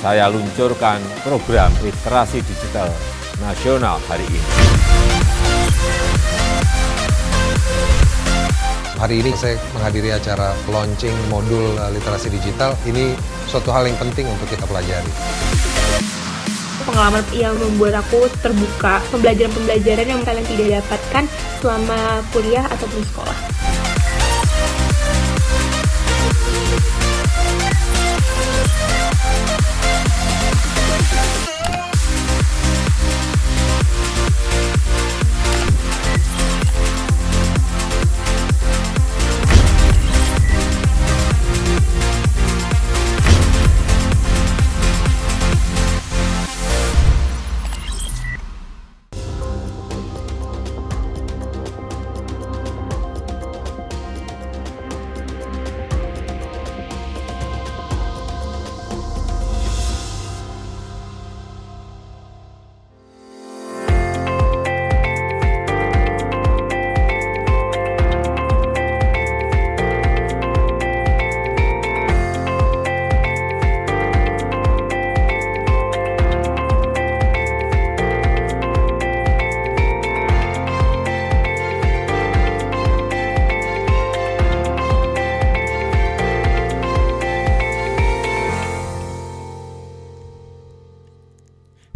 saya luncurkan program literasi digital nasional hari ini. Hari ini saya menghadiri acara launching modul literasi digital. Ini suatu hal yang penting untuk kita pelajari. Pengalaman yang membuat aku terbuka, pembelajaran-pembelajaran yang kalian tidak dapatkan selama kuliah ataupun sekolah.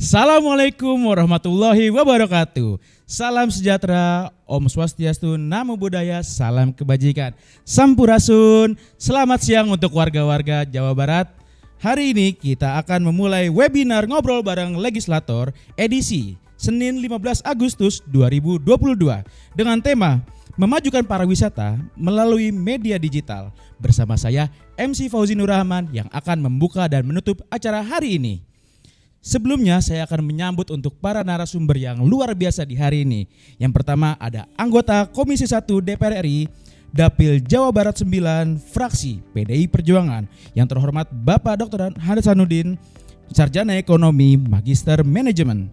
Assalamualaikum warahmatullahi wabarakatuh. Salam sejahtera, Om Swastiastu, Namo Buddhaya, salam kebajikan. Sampurasun, selamat siang untuk warga-warga Jawa Barat. Hari ini kita akan memulai webinar ngobrol bareng legislator edisi Senin 15 Agustus 2022 dengan tema Memajukan Pariwisata melalui Media Digital. Bersama saya MC Fauzi Nur Rahman yang akan membuka dan menutup acara hari ini. Sebelumnya saya akan menyambut untuk para narasumber yang luar biasa di hari ini. Yang pertama ada anggota Komisi 1 DPR RI, Dapil Jawa Barat 9, fraksi PDI Perjuangan, yang terhormat Bapak Dr. Hasanuddin, Sarjana Ekonomi, Magister Manajemen.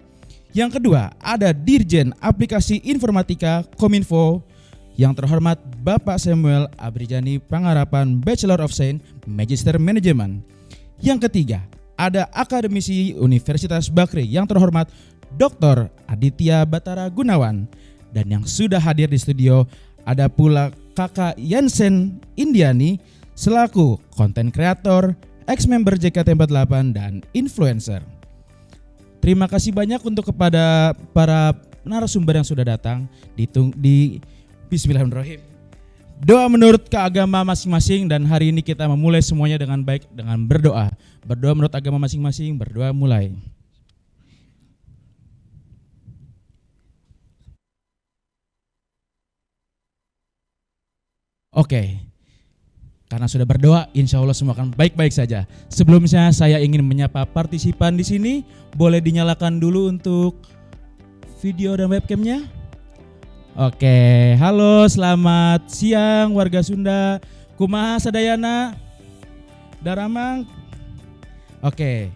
Yang kedua ada Dirjen Aplikasi Informatika Kominfo, yang terhormat Bapak Samuel Abrijani Pangarapan, Bachelor of Science, Magister Manajemen. Yang ketiga ada akademisi Universitas Bakri yang terhormat Dr. Aditya Batara Gunawan. Dan yang sudah hadir di studio ada pula Kakak Yansen Indiani selaku konten kreator, ex-member JKT48 dan influencer. Terima kasih banyak untuk kepada para narasumber yang sudah datang di Bismillahirrahmanirrahim. Doa menurut keagama masing-masing, dan hari ini kita memulai semuanya dengan baik dengan berdoa. Berdoa menurut agama masing-masing, berdoa mulai. Oke, karena sudah berdoa, insya Allah semua akan baik-baik saja. Sebelumnya saya ingin menyapa partisipan di sini. Boleh dinyalakan dulu untuk video dan webcamnya. Oke, halo, selamat siang warga Sunda. Kumaha sadayana? Daramang. Oke,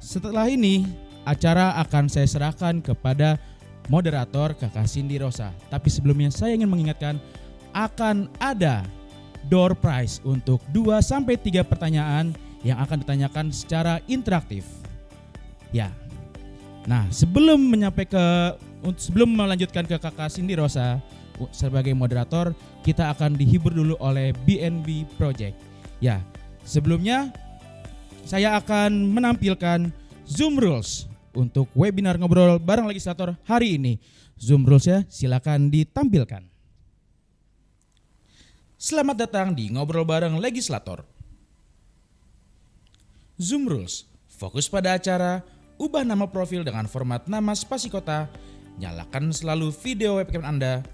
setelah ini acara akan saya serahkan kepada moderator Kakak Cindy Rosa. Tapi sebelumnya saya ingin mengingatkan akan ada door prize untuk 2-3 pertanyaan yang akan ditanyakan secara interaktif. Ya. Nah, sebelum melanjutkan ke Kakak Cindy Rosa sebagai moderator, kita akan dihibur dulu oleh BNB Project. Ya, sebelumnya saya akan menampilkan Zoom Rules untuk webinar ngobrol bareng legislator hari ini. Zoom Rules ya, silakan ditampilkan. Selamat datang di Ngobrol Bareng Legislator. Zoom Rules, fokus pada acara, ubah nama profil dengan format nama spasi kota, nyalakan selalu video webcam Anda,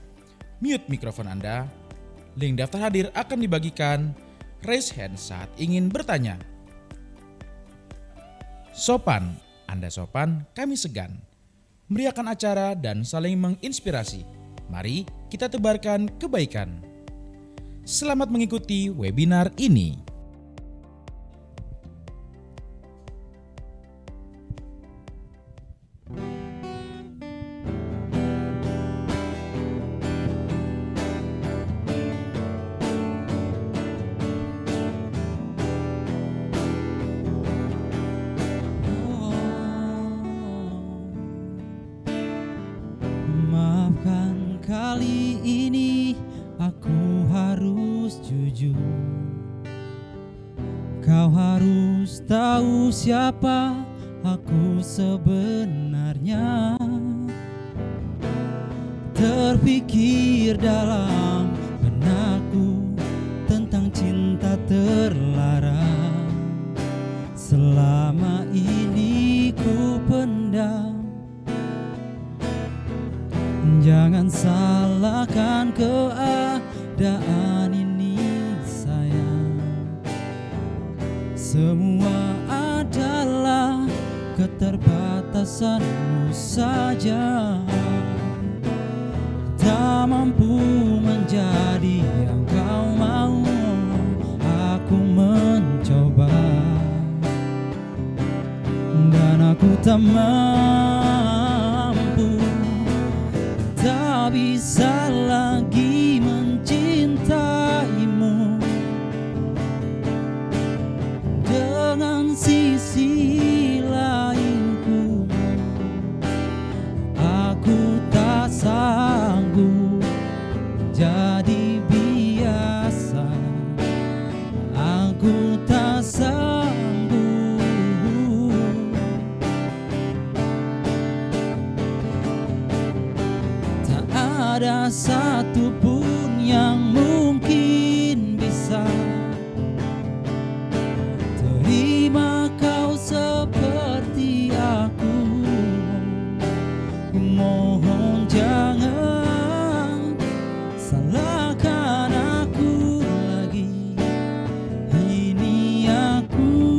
mute mikrofon Anda, link daftar hadir akan dibagikan, raise hand saat ingin bertanya. Sopan, Anda sopan, kami segan. Meriahkan acara dan saling menginspirasi. Mari kita tebarkan kebaikan. Selamat mengikuti webinar ini. kali ini aku harus jujur. Kau harus tahu siapa aku sebenarnya. Terpikir dalam benakku tentang cinta terlarang. Selama ini ku pendam. Jangan salahkan keadaan ini sayang. Semua adalah keterbatasanmu saja. Tak mampu menjadi yang kau mau. Aku mencoba dan aku tak mampu. Tak bisa lagi mencintaimu dengan sisi lainku. Aku tak sanggup jadi biasa. Aku tak sanggup. Tak ada satupun yang mungkin bisa terima kau seperti aku. Ku mohon jangan salahkan aku lagi. Ini aku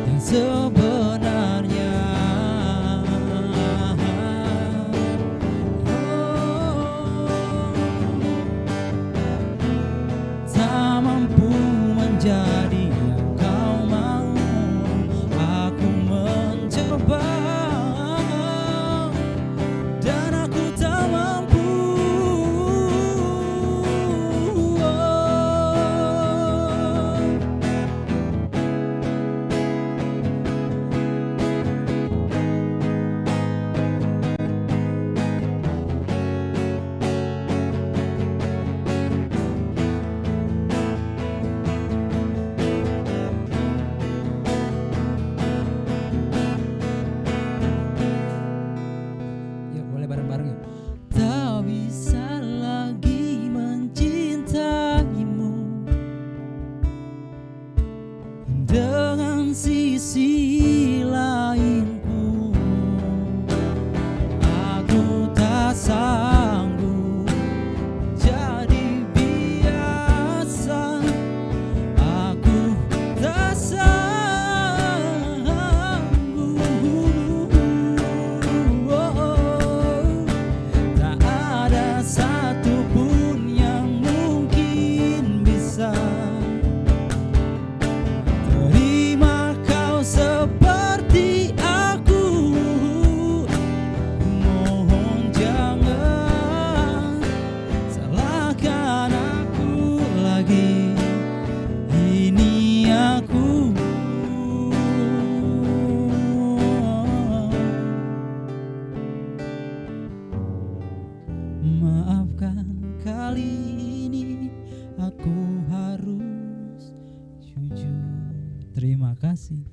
yang sebenarnya. Tak mampu menjadi yang kau mau. Aku mencoba dan aku tak mampu. Yuk boleh bareng-bareng yuk. Tak bisa lagi mencintaimu dengan sisi lainku. Aku tak sanggup jadi biasa. Aku tak sanggup. Tak ada satupun yang mungkin bisa terima kau seperti aku. Mohon jangan salahkan aku lagi. Ini aku. Maafkan kali ini aku harus jujur. Terima kasih.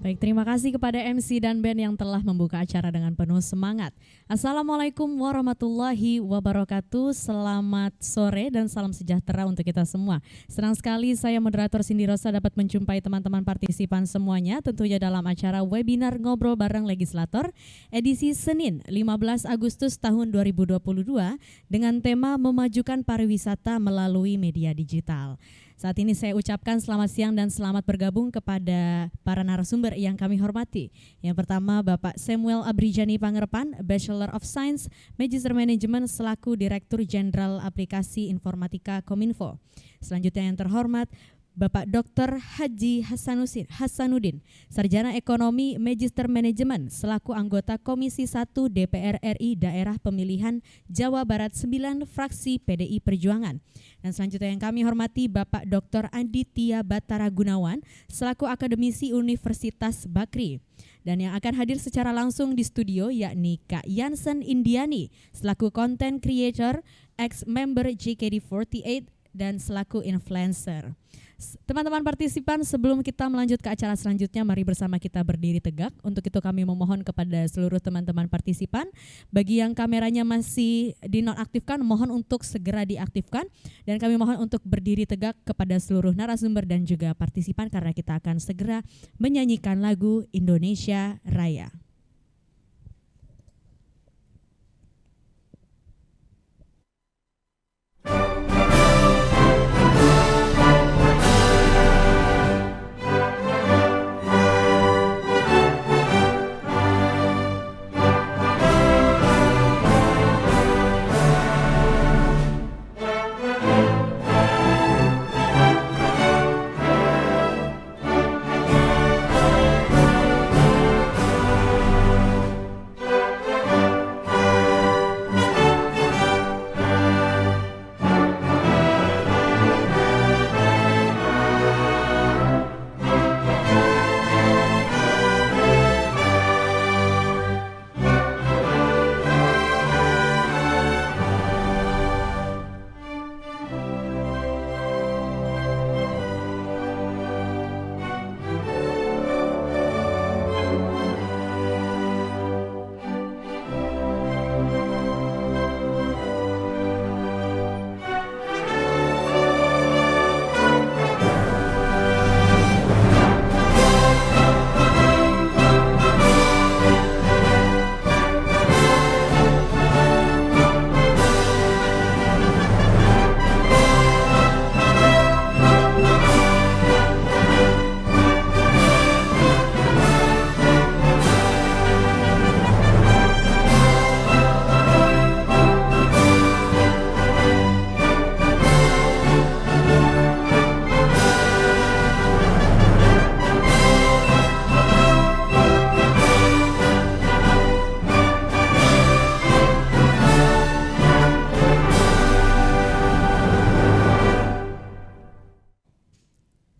Baik, terima kasih kepada MC dan band yang telah membuka acara dengan penuh semangat. Assalamualaikum warahmatullahi wabarakatuh. Selamat sore dan salam sejahtera untuk kita semua. Senang sekali saya moderator Cindy Rosa dapat menjumpai teman-teman partisipan semuanya tentunya dalam acara webinar Ngobrol Bareng Legislator edisi Senin 15 Agustus tahun 2022 dengan tema Memajukan Pariwisata Melalui Media Digital. Saat ini saya ucapkan selamat siang dan selamat bergabung kepada para narasumber yang kami hormati. Yang pertama Bapak Samuel Abrijani Pangerepan, Bachelor of Science, Magister Management selaku Direktur Jenderal Aplikasi Informatika Kominfo. Selanjutnya yang terhormat Bapak Dr. Haji Hasanuddin, Sarjana Ekonomi Magister Manajemen selaku anggota Komisi 1 DPR RI Daerah Pemilihan Jawa Barat 9 fraksi PDI Perjuangan. Dan selanjutnya yang kami hormati Bapak Dr. Aditya Batara Gunawan selaku akademisi Universitas Bakri. Dan yang akan hadir secara langsung di studio yakni Kak Yansen Indiani selaku Content Creator, ex-member JKT48 dan selaku influencer. Teman-teman partisipan, sebelum kita melanjut ke acara selanjutnya, mari bersama kita berdiri tegak. Untuk itu kami memohon kepada seluruh teman-teman partisipan, bagi yang kameranya masih dinonaktifkan, mohon untuk segera diaktifkan. Dan kami mohon untuk berdiri tegak kepada seluruh narasumber dan juga partisipan karena kita akan segera menyanyikan lagu Indonesia Raya.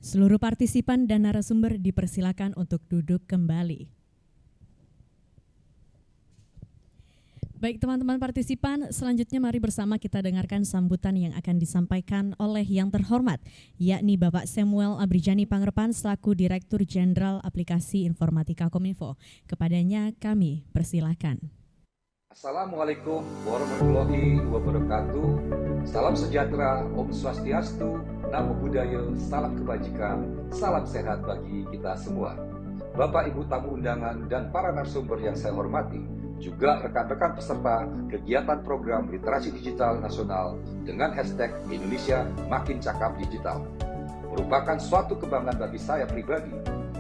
Seluruh partisipan dan narasumber dipersilakan untuk duduk kembali. Baik teman-teman partisipan, selanjutnya mari bersama kita dengarkan sambutan yang akan disampaikan oleh yang terhormat, yakni Bapak Samuel Abrijani Pangerepan selaku Direktur Jenderal Aplikasi Informatika Kominfo. Kepadanya kami persilakan. Assalamualaikum warahmatullahi wabarakatuh. Salam sejahtera, Om Swastiastu, Namo Buddhaya, salam kebajikan, salam sehat bagi kita semua. Bapak Ibu tamu undangan dan para narasumber yang saya hormati, juga rekan-rekan peserta kegiatan program literasi digital nasional dengan hashtag Indonesia Makin Cakap Digital. Merupakan suatu kebanggaan bagi saya pribadi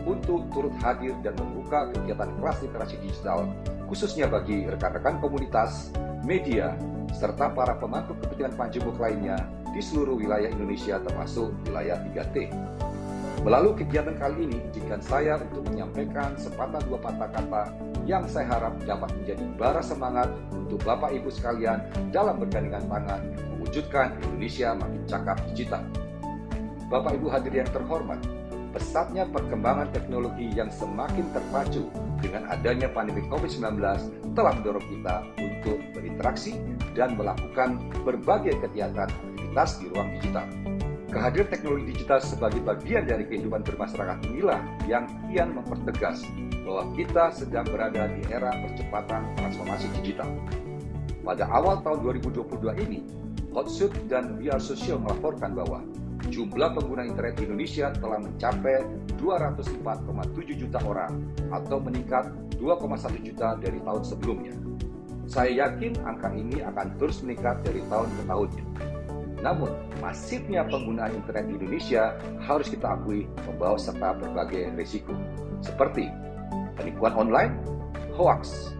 untuk turut hadir dan membuka kegiatan kelas literasi digital khususnya bagi rekan-rekan komunitas, media, serta para pemangku kepentingan panjemuk lainnya di seluruh wilayah Indonesia termasuk wilayah 3T. Melalui kegiatan kali ini, izinkan saya untuk menyampaikan sepatah dua patah kata yang saya harap dapat menjadi bara semangat untuk Bapak Ibu sekalian dalam bergandengan tangan mewujudkan Indonesia Makin Cakap Digital. Bapak Ibu hadirin yang terhormat, pesatnya perkembangan teknologi yang semakin terpacu dengan adanya pandemi COVID-19 telah mendorong kita untuk berinteraksi dan melakukan berbagai kegiatan aktivitas di ruang digital. Kehadiran teknologi digital sebagai bagian dari kehidupan bermasyarakat inilah yang kian mempertegas bahwa kita sedang berada di era percepatan transformasi digital. Pada awal tahun 2022 ini, Hotsuite dan VR Social melaporkan bahwa jumlah pengguna internet di Indonesia telah mencapai 204,7 juta orang atau meningkat 2,1 juta dari tahun sebelumnya. Saya yakin angka ini akan terus meningkat dari tahun ke tahunnya. Namun, masifnya penggunaan internet di Indonesia harus kita akui membawa serta berbagai risiko, seperti penipuan online, hoax,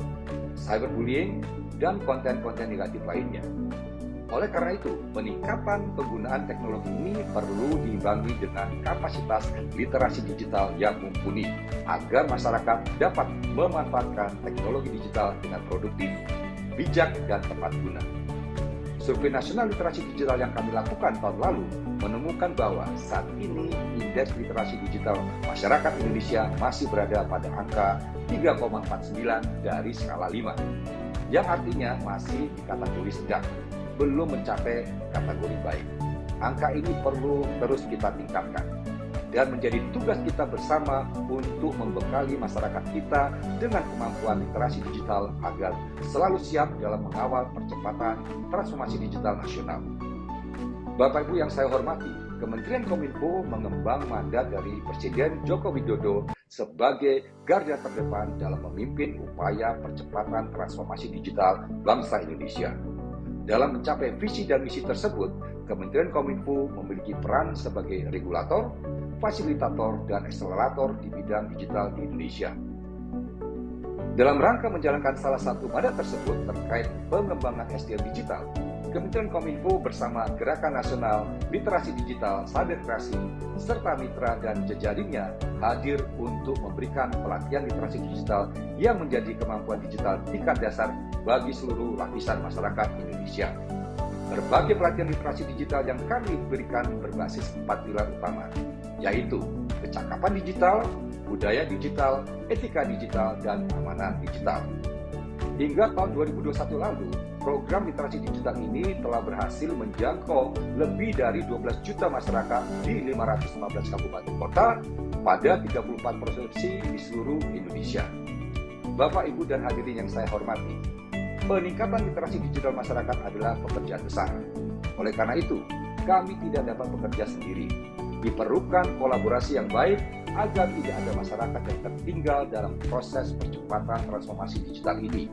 cyberbullying, dan konten-konten negatif lainnya. Oleh karena itu, peningkatan penggunaan teknologi ini perlu diimbangi dengan kapasitas literasi digital yang mumpuni agar masyarakat dapat memanfaatkan teknologi digital dengan produktif, bijak, dan tepat guna. Survei nasional literasi digital yang kami lakukan tahun lalu menemukan bahwa saat ini indeks literasi digital masyarakat Indonesia masih berada pada angka 3,49 dari skala 5, yang artinya masih di kategori sedang, belum mencapai kategori baik. Angka ini perlu terus kita tingkatkan dan menjadi tugas kita bersama untuk membekali masyarakat kita dengan kemampuan literasi digital agar selalu siap dalam mengawal percepatan transformasi digital nasional. Bapak Ibu yang saya hormati, Kementerian Kominfo mengembang mandat dari Presiden Joko Widodo sebagai garda terdepan dalam memimpin upaya percepatan transformasi digital bangsa Indonesia. Dalam mencapai visi dan misi tersebut, Kementerian Kominfo memiliki peran sebagai regulator, fasilitator, dan akselerator di bidang digital di Indonesia. Dalam rangka menjalankan salah satu mandat tersebut terkait pengembangan SDM digital, Kementerian Kominfo bersama Gerakan Nasional Literasi Digital, Saberkreasi, serta mitra dan jejaringnya hadir untuk memberikan pelatihan literasi digital yang menjadi kemampuan digital tingkat dasar bagi seluruh lapisan masyarakat Indonesia. Berbagai pelatihan literasi digital yang kami berikan berbasis 4 pilar utama, yaitu kecakapan digital, budaya digital, etika digital, dan amanah digital. Hingga tahun 2021 lalu, program literasi digital ini telah berhasil menjangkau lebih dari 12 juta masyarakat di 515 kabupaten kota pada 34 provinsi di seluruh Indonesia. Bapak, Ibu, dan hadirin yang saya hormati, peningkatan literasi digital masyarakat adalah pekerjaan besar. Oleh karena itu, kami tidak dapat bekerja sendiri. Diperlukan kolaborasi yang baik agar tidak ada masyarakat yang tertinggal dalam proses percepatan transformasi digital ini.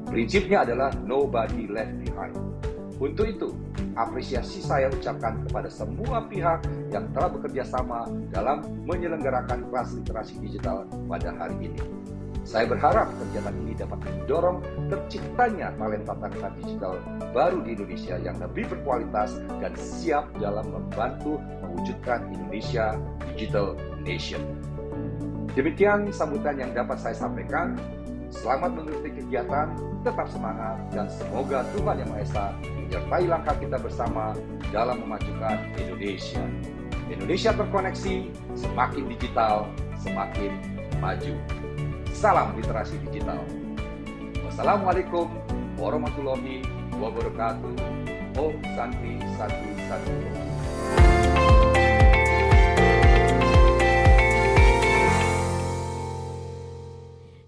Prinsipnya adalah nobody left behind. Untuk itu, apresiasi saya ucapkan kepada semua pihak yang telah bekerja sama dalam menyelenggarakan kelas literasi digital pada hari ini. Saya berharap kegiatan ini dapat mendorong terciptanya talenta-talenta digital baru di Indonesia yang lebih berkualitas dan siap dalam membantu mewujudkan Indonesia Digital Nation. Demikian sambutan yang dapat saya sampaikan. Selamat mengikuti kegiatan, tetap semangat, dan semoga Tuhan Yang Maha Esa menyertai langkah kita bersama dalam memajukan Indonesia. Indonesia terkoneksi, semakin digital, semakin maju. Salam literasi digital. Wassalamualaikum warahmatullahi wabarakatuh. Om Santi Satu Satu.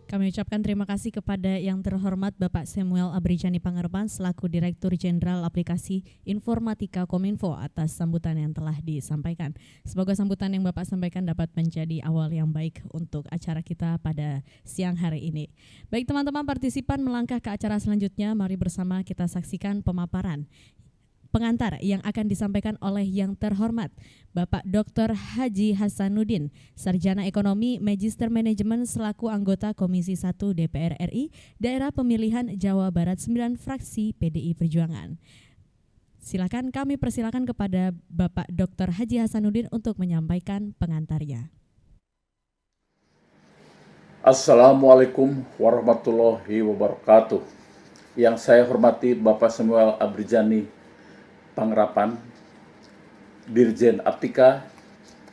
Kami ucapkan terima kasih kepada yang terhormat Bapak Samuel Abrijani Pangarepan selaku Direktur Jenderal Aplikasi Informatika Kominfo atas sambutan yang telah disampaikan. Semoga sambutan yang Bapak sampaikan dapat menjadi awal yang baik untuk acara kita pada siang hari ini. Baik teman-teman partisipan, melangkah ke acara selanjutnya, mari bersama kita saksikan pemaparan pengantar yang akan disampaikan oleh yang terhormat Bapak Dr. Haji Hasanuddin, Sarjana Ekonomi Magister Manajemen selaku anggota Komisi 1 DPR RI Daerah Pemilihan Jawa Barat 9 fraksi PDI Perjuangan. Silakan, kami persilakan kepada Bapak Dr. Haji Hasanuddin untuk menyampaikan pengantarnya. Assalamualaikum warahmatullahi wabarakatuh. Yang saya hormati Bapak Samuel Abrijani Pangarepan, Dirjen Aptika,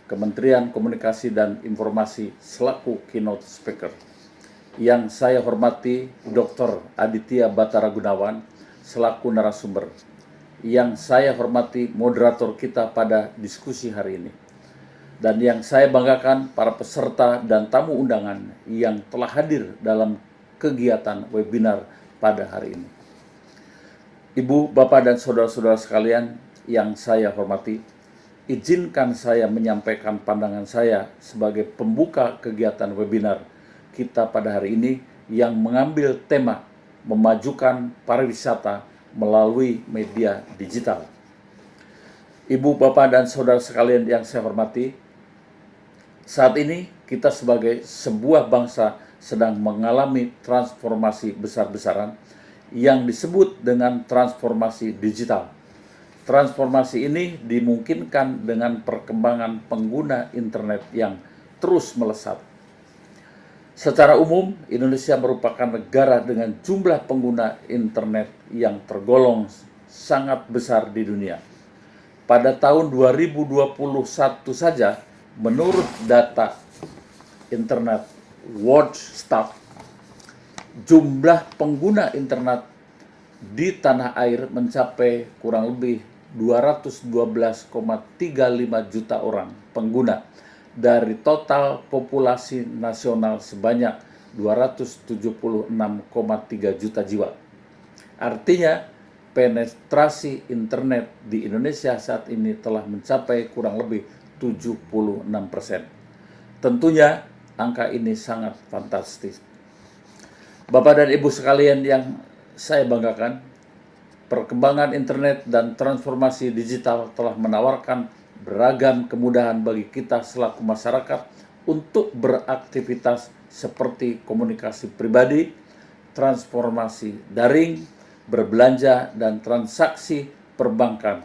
Kementerian Komunikasi dan Informasi selaku keynote speaker. Yang saya hormati Dr. Aditya Batara Gunawan selaku narasumber. yang saya hormati moderator kita pada diskusi hari ini. Dan yang saya banggakan para peserta dan tamu undangan yang telah hadir dalam kegiatan webinar pada hari ini. Ibu, Bapak, dan saudara-saudara sekalian yang saya hormati, izinkan saya menyampaikan pandangan saya sebagai pembuka kegiatan webinar kita pada hari ini yang mengambil tema memajukan pariwisata melalui media digital. Ibu, Bapak, dan saudara sekalian yang saya hormati, saat ini kita sebagai sebuah bangsa sedang mengalami transformasi besar-besaran yang disebut dengan transformasi digital. Transformasi ini dimungkinkan dengan perkembangan pengguna internet yang terus melesat. Secara umum, Indonesia merupakan negara dengan jumlah pengguna internet yang tergolong sangat besar di dunia. Pada tahun 2021 saja, menurut data Internet Watchdog, jumlah pengguna internet di tanah air mencapai kurang lebih 212,35 juta orang pengguna dari total populasi nasional sebanyak 276,3 juta jiwa. Artinya, penetrasi internet di Indonesia saat ini telah mencapai kurang lebih 76%. Tentunya angka ini sangat fantastis. Bapak dan Ibu sekalian yang saya banggakan, perkembangan internet dan transformasi digital telah menawarkan beragam kemudahan bagi kita selaku masyarakat untuk beraktivitas seperti komunikasi pribadi, transformasi daring, berbelanja, dan transaksi perbankan.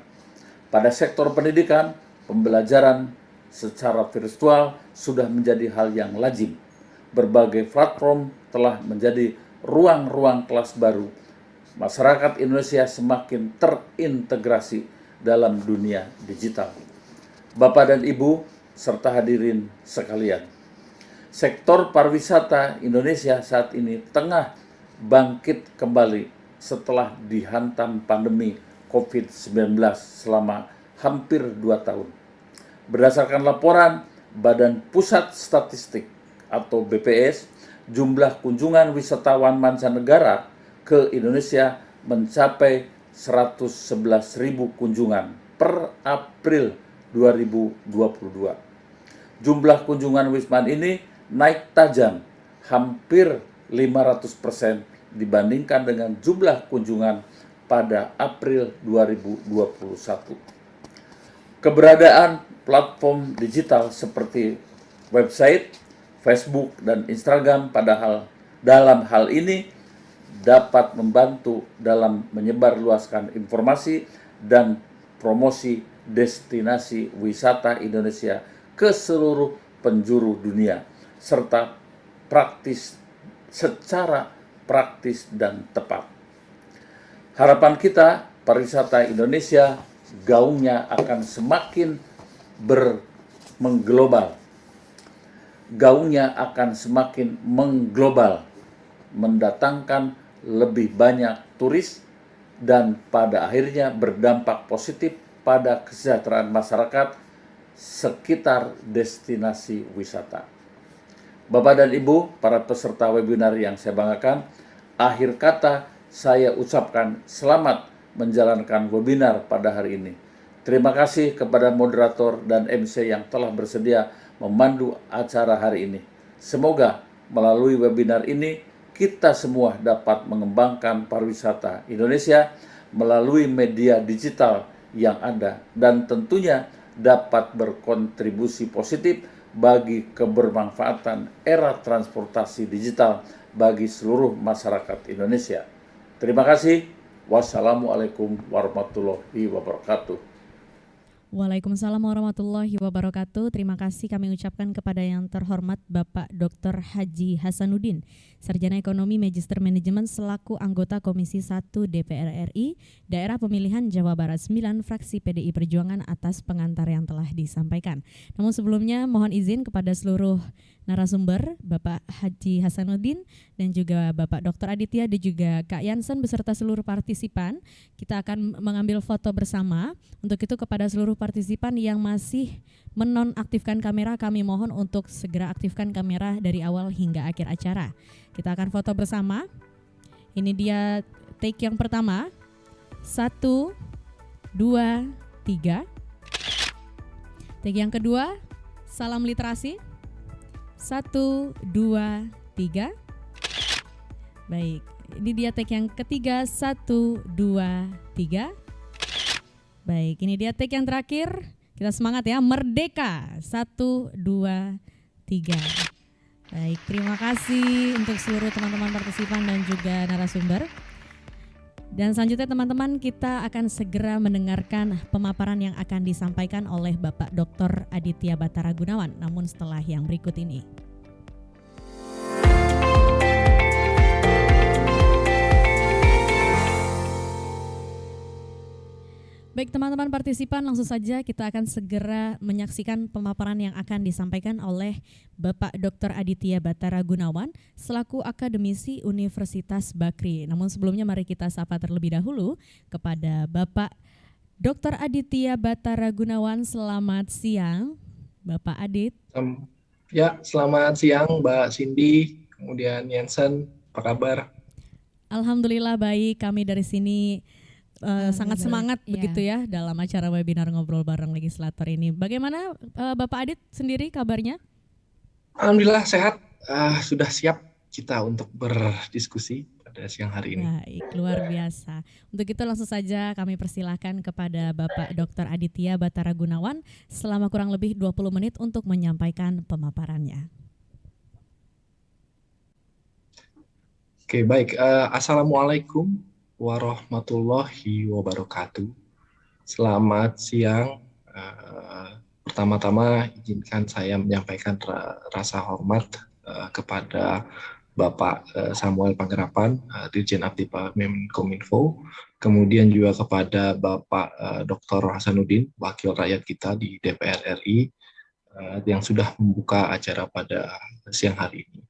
Pada sektor pendidikan, pembelajaran secara virtual sudah menjadi hal yang lazim. Berbagai platform telah menjadi ruang-ruang kelas baru. Masyarakat Indonesia semakin terintegrasi dalam dunia digital. Bapak dan Ibu, serta hadirin sekalian, sektor pariwisata Indonesia saat ini tengah bangkit kembali setelah dihantam pandemi COVID-19 selama hampir 2 tahun. Berdasarkan laporan Badan Pusat Statistik atau BPS, jumlah kunjungan wisatawan mancanegara ke Indonesia mencapai 111.000 kunjungan per April 2022. Jumlah kunjungan Wisman ini naik tajam, hampir 500% dibandingkan dengan jumlah kunjungan pada April 2021. Keberadaan platform digital seperti website, Facebook, dan Instagram dalam hal ini dapat membantu dalam menyebarluaskan informasi dan promosi destinasi wisata Indonesia ke seluruh penjuru dunia serta secara praktis dan tepat. Harapan kita, pariwisata Indonesia gaungnya akan semakin mengglobal. Gaungnya akan semakin mengglobal, mendatangkan lebih banyak turis dan pada akhirnya berdampak positif pada kesejahteraan masyarakat sekitar destinasi wisata. Bapak dan Ibu, para peserta webinar yang saya banggakan, akhir kata saya ucapkan selamat menjalankan webinar pada hari ini. Terima kasih kepada moderator dan MC yang telah bersedia memandu acara hari ini. Semoga melalui webinar ini kita semua dapat mengembangkan pariwisata Indonesia melalui media digital yang ada dan tentunya dapat berkontribusi positif bagi kebermanfaatan era transportasi digital bagi seluruh masyarakat Indonesia. Terima kasih. Wassalamualaikum warahmatullahi wabarakatuh. Waalaikumsalam warahmatullahi wabarakatuh. Terima kasih kami ucapkan kepada yang terhormat Bapak Dr. Haji Hasanuddin, Sarjana Ekonomi Magister Manajemen selaku anggota Komisi 1 DPR RI, Daerah Pemilihan Jawa Barat 9, Fraksi PDI Perjuangan atas pengantar yang telah disampaikan. Namun sebelumnya mohon izin kepada seluruh narasumber Bapak Haji Hasanuddin dan juga Bapak Dr. Aditya dan juga Kak Yansen beserta seluruh partisipan. Kita akan mengambil foto bersama. Untuk itu kepada seluruh partisipan yang masih menonaktifkan kamera, kami mohon untuk segera aktifkan kamera dari awal hingga akhir acara. Kita akan foto bersama. Ini dia take yang pertama. 1, 2, 3. Take yang kedua, salam literasi. 1, 2, 3. Baik, ini dia take yang ketiga. 1, 2, 3. Baik, ini dia take yang terakhir. Kita semangat ya, merdeka. 1, 2, 3. Baik, terima kasih untuk seluruh teman-teman partisipan dan juga narasumber. Dan selanjutnya teman-teman, kita akan segera mendengarkan pemaparan yang akan disampaikan oleh Bapak Dr. Aditya Batara Gunawan, namun setelah yang berikut ini. Baik teman-teman partisipan, langsung saja kita akan segera menyaksikan pemaparan yang akan disampaikan oleh Bapak Dr. Aditya Batara Gunawan selaku akademisi Universitas Bakri. Namun sebelumnya mari kita sapa terlebih dahulu kepada Bapak Dr. Aditya Batara Gunawan. Selamat siang Bapak Adit. Ya, selamat siang Mbak Cindy, kemudian Yansen, apa kabar? Alhamdulillah baik, kami dari sini sangat semangat begitu ya dalam acara webinar ngobrol bareng legislator ini. Bagaimana Bapak Adit sendiri kabarnya? Alhamdulillah sehat, sudah siap kita untuk berdiskusi pada siang hari ini. Baik, luar biasa. Untuk itu langsung saja kami persilahkan kepada Bapak Dr. Aditya Batara Gunawan selama kurang lebih 20 menit untuk menyampaikan pemaparannya. Oke, baik. Assalamualaikum warahmatullahi wabarakatuh. Selamat siang. Pertama-tama izinkan saya menyampaikan rasa hormat kepada Bapak Samuel Panggerapan, Dirjen Aptipa Menkominfo, kemudian juga kepada Bapak Dr. Hasanuddin, wakil rakyat kita di DPR RI, yang sudah membuka acara pada siang hari ini.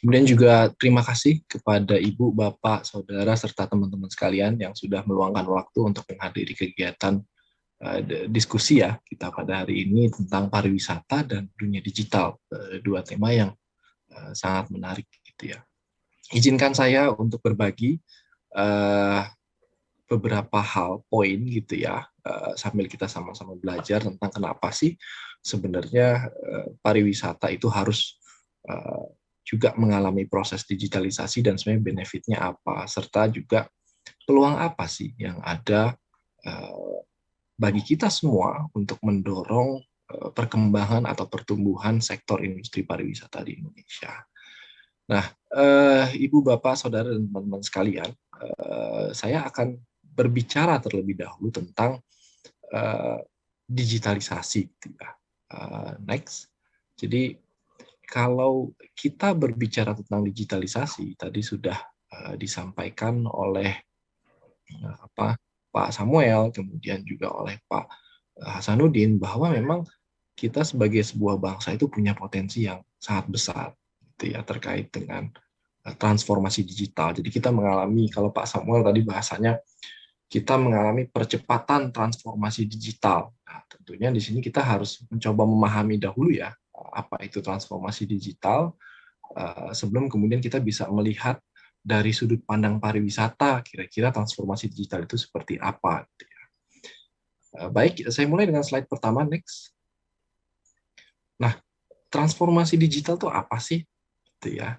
Kemudian juga terima kasih kepada Ibu, Bapak, Saudara, serta teman-teman sekalian yang sudah meluangkan waktu untuk menghadiri kegiatan diskusi ya kita pada hari ini tentang pariwisata dan dunia digital, dua tema yang sangat menarik gitu ya. Izinkan saya untuk berbagi beberapa hal poin gitu ya, sambil kita sama-sama belajar tentang kenapa sih sebenarnya pariwisata itu harus juga mengalami proses digitalisasi dan sebenarnya benefitnya apa, serta juga peluang apa sih yang ada bagi kita semua untuk mendorong perkembangan atau pertumbuhan sektor industri pariwisata di Indonesia. Nah, Ibu, Bapak, Saudara, dan teman-teman sekalian, saya akan berbicara terlebih dahulu tentang digitalisasi. Next. Jadi, kalau kita berbicara tentang digitalisasi, tadi sudah disampaikan oleh Pak Samuel, kemudian juga oleh Pak Hasanuddin, bahwa memang kita sebagai sebuah bangsa itu punya potensi yang sangat besar, gitu ya, terkait dengan transformasi digital. Jadi kita mengalami, kalau Pak Samuel tadi bahasanya, kita mengalami percepatan transformasi digital. Nah, tentunya di sini kita harus mencoba memahami dahulu ya, apa itu transformasi digital, sebelum kemudian kita bisa melihat dari sudut pandang pariwisata, kira-kira transformasi digital itu seperti apa. Baik, saya mulai dengan slide pertama, next. Nah, transformasi digital itu apa sih?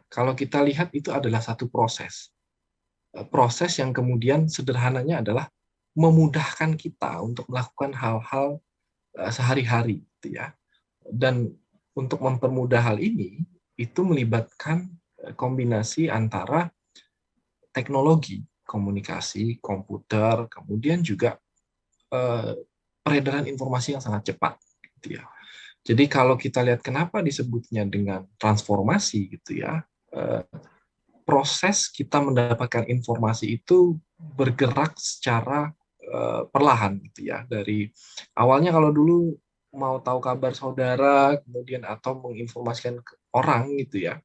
Kalau kita lihat itu adalah satu proses. Proses yang kemudian sederhananya adalah memudahkan kita untuk melakukan hal-hal sehari-hari. Dan untuk mempermudah hal ini, itu melibatkan kombinasi antara teknologi, komunikasi, komputer, kemudian juga peredaran informasi yang sangat cepat. Jadi kalau kita lihat kenapa disebutnya dengan transformasi, proses kita mendapatkan informasi itu bergerak secara perlahan, Dari awalnya kalau dulu mau tahu kabar saudara, kemudian atau menginformasikan orang gitu ya,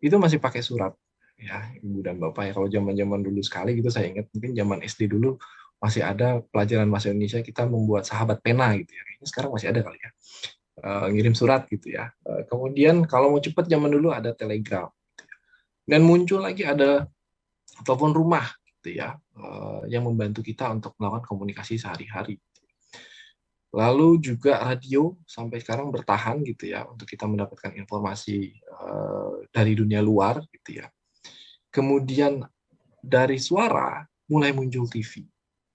itu masih pakai surat ya Ibu dan Bapak ya. Kalau zaman-zaman dulu sekali gitu saya ingat, mungkin zaman SD dulu masih ada pelajaran bahasa Indonesia, kita membuat sahabat pena gitu ya. Kayaknya sekarang masih ada kali ya. Ngirim surat gitu ya. Kemudian kalau mau cepat zaman dulu ada telegram. Dan muncul lagi ada telepon rumah gitu ya, yang membantu kita untuk melakukan komunikasi sehari-hari. Lalu juga radio sampai sekarang bertahan gitu ya untuk kita mendapatkan informasi dari dunia luar gitu ya. Kemudian dari suara mulai muncul TV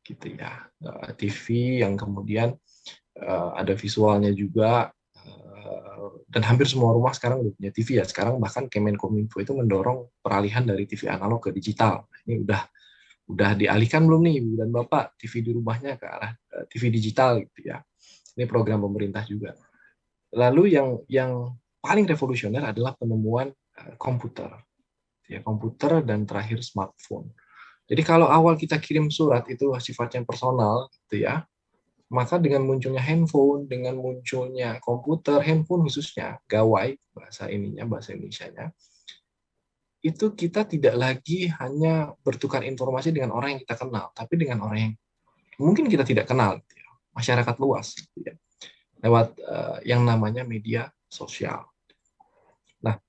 gitu ya. TV yang kemudian ada visualnya juga, dan hampir semua rumah sekarang udah punya TV ya. Sekarang bahkan Kemenkominfo itu mendorong peralihan dari TV analog ke digital. Ini udah dialihkan belum nih Ibu dan Bapak TV di rumahnya ke arah TV digital gitu ya. Ini program pemerintah juga. Lalu yang paling revolusioner adalah penemuan komputer. Ya, komputer dan terakhir smartphone. Jadi kalau awal kita kirim surat itu sifatnya personal gitu ya, maka dengan munculnya handphone, dengan munculnya komputer, handphone khususnya, gawai, bahasa Indonesianya, itu kita tidak lagi hanya bertukar informasi dengan orang yang kita kenal, tapi dengan orang yang mungkin kita tidak kenal, gitu ya, masyarakat luas, gitu ya, lewat yang namanya media sosial. Nah,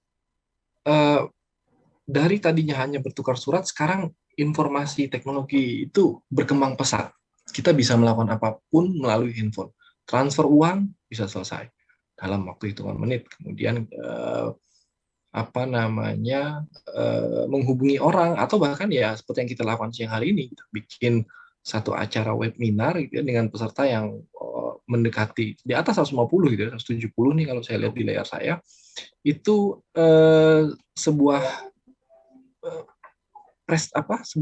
dari tadinya hanya bertukar surat, sekarang informasi teknologi itu berkembang pesat. Kita bisa melakukan apapun melalui handphone. Transfer uang bisa selesai dalam waktu hitungan menit. Kemudian menghubungi orang, atau bahkan ya seperti yang kita lakukan siang hari ini, kita bikin satu acara webinar gitu ya, dengan peserta yang mendekati di atas 150 gitu ya, 170 nih kalau saya lihat di layar saya. Itu sebuah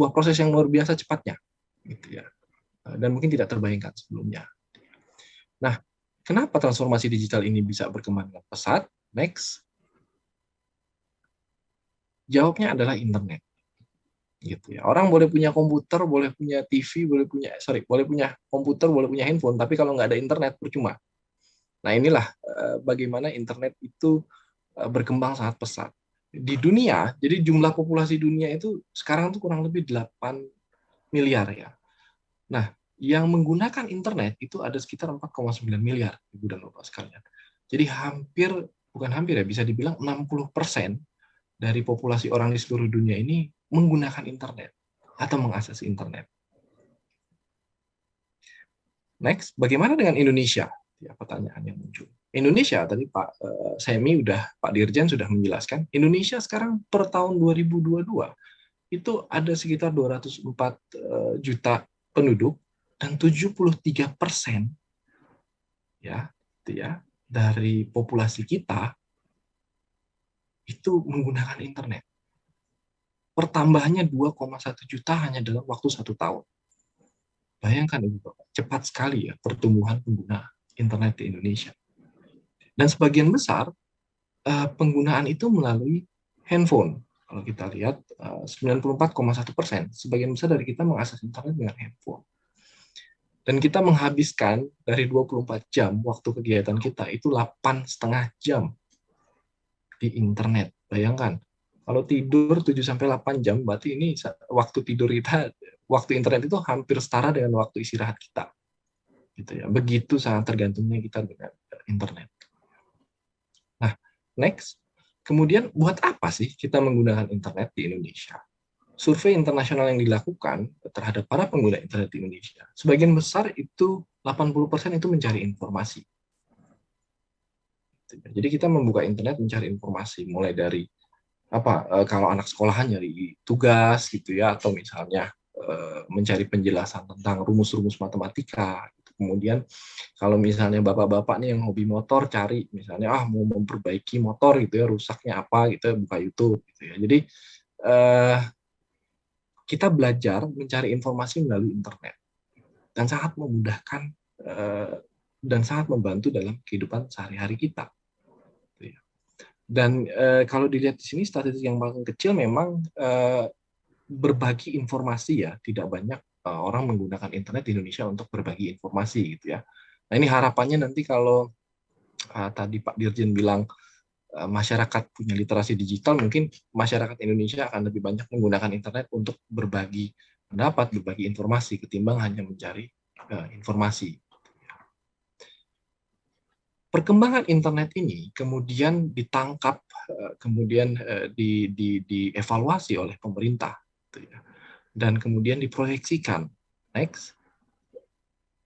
proses yang luar biasa cepatnya gitu ya. Dan mungkin tidak terbayangkan sebelumnya. Nah, kenapa transformasi digital ini bisa berkembang dengan pesat? Next. Jawabnya adalah internet. Gitu ya. Orang boleh punya komputer, boleh punya TV, boleh punya komputer, boleh punya handphone, tapi kalau nggak ada internet percuma. Nah, inilah bagaimana internet itu berkembang sangat pesat. Di dunia, jadi jumlah populasi dunia itu sekarang tuh kurang lebih 8 miliar ya. Nah, yang menggunakan internet itu ada sekitar 4,9 miliar, Ibu dan Bapak sekalian. Jadi bukan hampir ya, bisa dibilang 60% dari populasi orang di seluruh dunia ini menggunakan internet atau mengakses internet. Next, bagaimana dengan Indonesia? Ya, pertanyaan yang muncul. Indonesia, tadi Pak Dirjen sudah menjelaskan, Indonesia sekarang per tahun 2022 itu ada sekitar 204 juta penduduk, dan 73% ya dari populasi kita itu menggunakan internet. Pertambahannya 2,1 juta hanya dalam waktu 1 tahun. Bayangkan Ibu Bapak, cepat sekali ya pertumbuhan pengguna internet di Indonesia. Dan sebagian besar penggunaan itu melalui handphone. Kalau kita lihat 94,1%, sebagian besar dari kita mengakses internet dengan handphone. Dan kita menghabiskan dari 24 jam waktu kegiatan kita itu 8,5 jam di internet. Bayangkan, kalau tidur 7-8 jam, berarti ini waktu tidur kita, waktu internet itu hampir setara dengan waktu istirahat kita. Gitu ya. Begitu sangat tergantungnya kita dengan internet. Nah, next. Kemudian buat apa sih kita menggunakan internet di Indonesia? Survei internasional yang dilakukan terhadap para pengguna internet di Indonesia, sebagian besar itu 80% itu mencari informasi. Jadi kita membuka internet mencari informasi, mulai dari kalau anak sekolahan nyari tugas gitu ya, atau misalnya mencari penjelasan tentang rumus-rumus matematika. Kemudian kalau misalnya bapak-bapak nih yang hobi motor, cari misalnya mau memperbaiki motor gitu ya, rusaknya apa gitu ya, buka YouTube gitu ya. Jadi kita belajar mencari informasi melalui internet, dan sangat memudahkan dan sangat membantu dalam kehidupan sehari-hari kita. Dan kalau dilihat di sini, statistik yang paling kecil memang berbagi informasi ya, tidak banyak orang menggunakan internet di Indonesia untuk berbagi informasi gitu ya. Nah, ini harapannya nanti kalau tadi Pak Dirjen bilang masyarakat punya literasi digital, mungkin masyarakat Indonesia akan lebih banyak menggunakan internet untuk berbagi pendapat, berbagi informasi, ketimbang hanya mencari informasi. Perkembangan internet ini kemudian ditangkap, kemudian dievaluasi oleh pemerintah, gitu ya, dan kemudian diproyeksikan next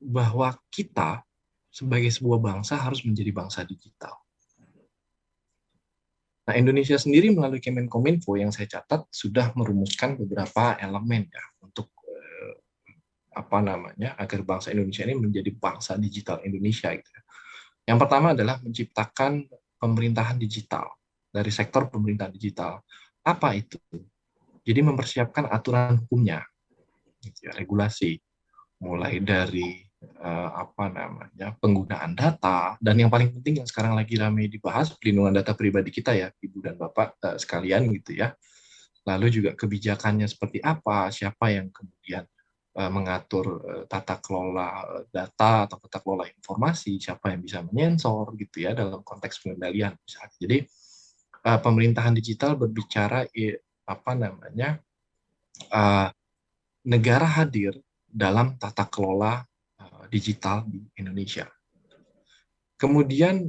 bahwa kita sebagai sebuah bangsa harus menjadi bangsa digital. Nah, Indonesia sendiri melalui Kemenkominfo yang saya catat sudah merumuskan beberapa elemen ya untuk agar bangsa Indonesia ini menjadi bangsa digital Indonesia, gitu ya. Yang pertama adalah menciptakan pemerintahan digital dari sektor pemerintahan digital. Apa itu? Jadi mempersiapkan aturan hukumnya, gitu ya, regulasi, mulai dari penggunaan data, dan yang paling penting yang sekarang lagi ramai dibahas, pelindungan data pribadi kita ya, Ibu dan Bapak sekalian, gitu ya. Lalu juga kebijakannya seperti apa, siapa yang kemudian mengatur tata kelola data atau tata kelola informasi, siapa yang bisa menyensor, gitu ya, dalam konteks pengendalian misalnya. Jadi pemerintahan digital berbicara negara hadir dalam tata kelola digital di Indonesia. Kemudian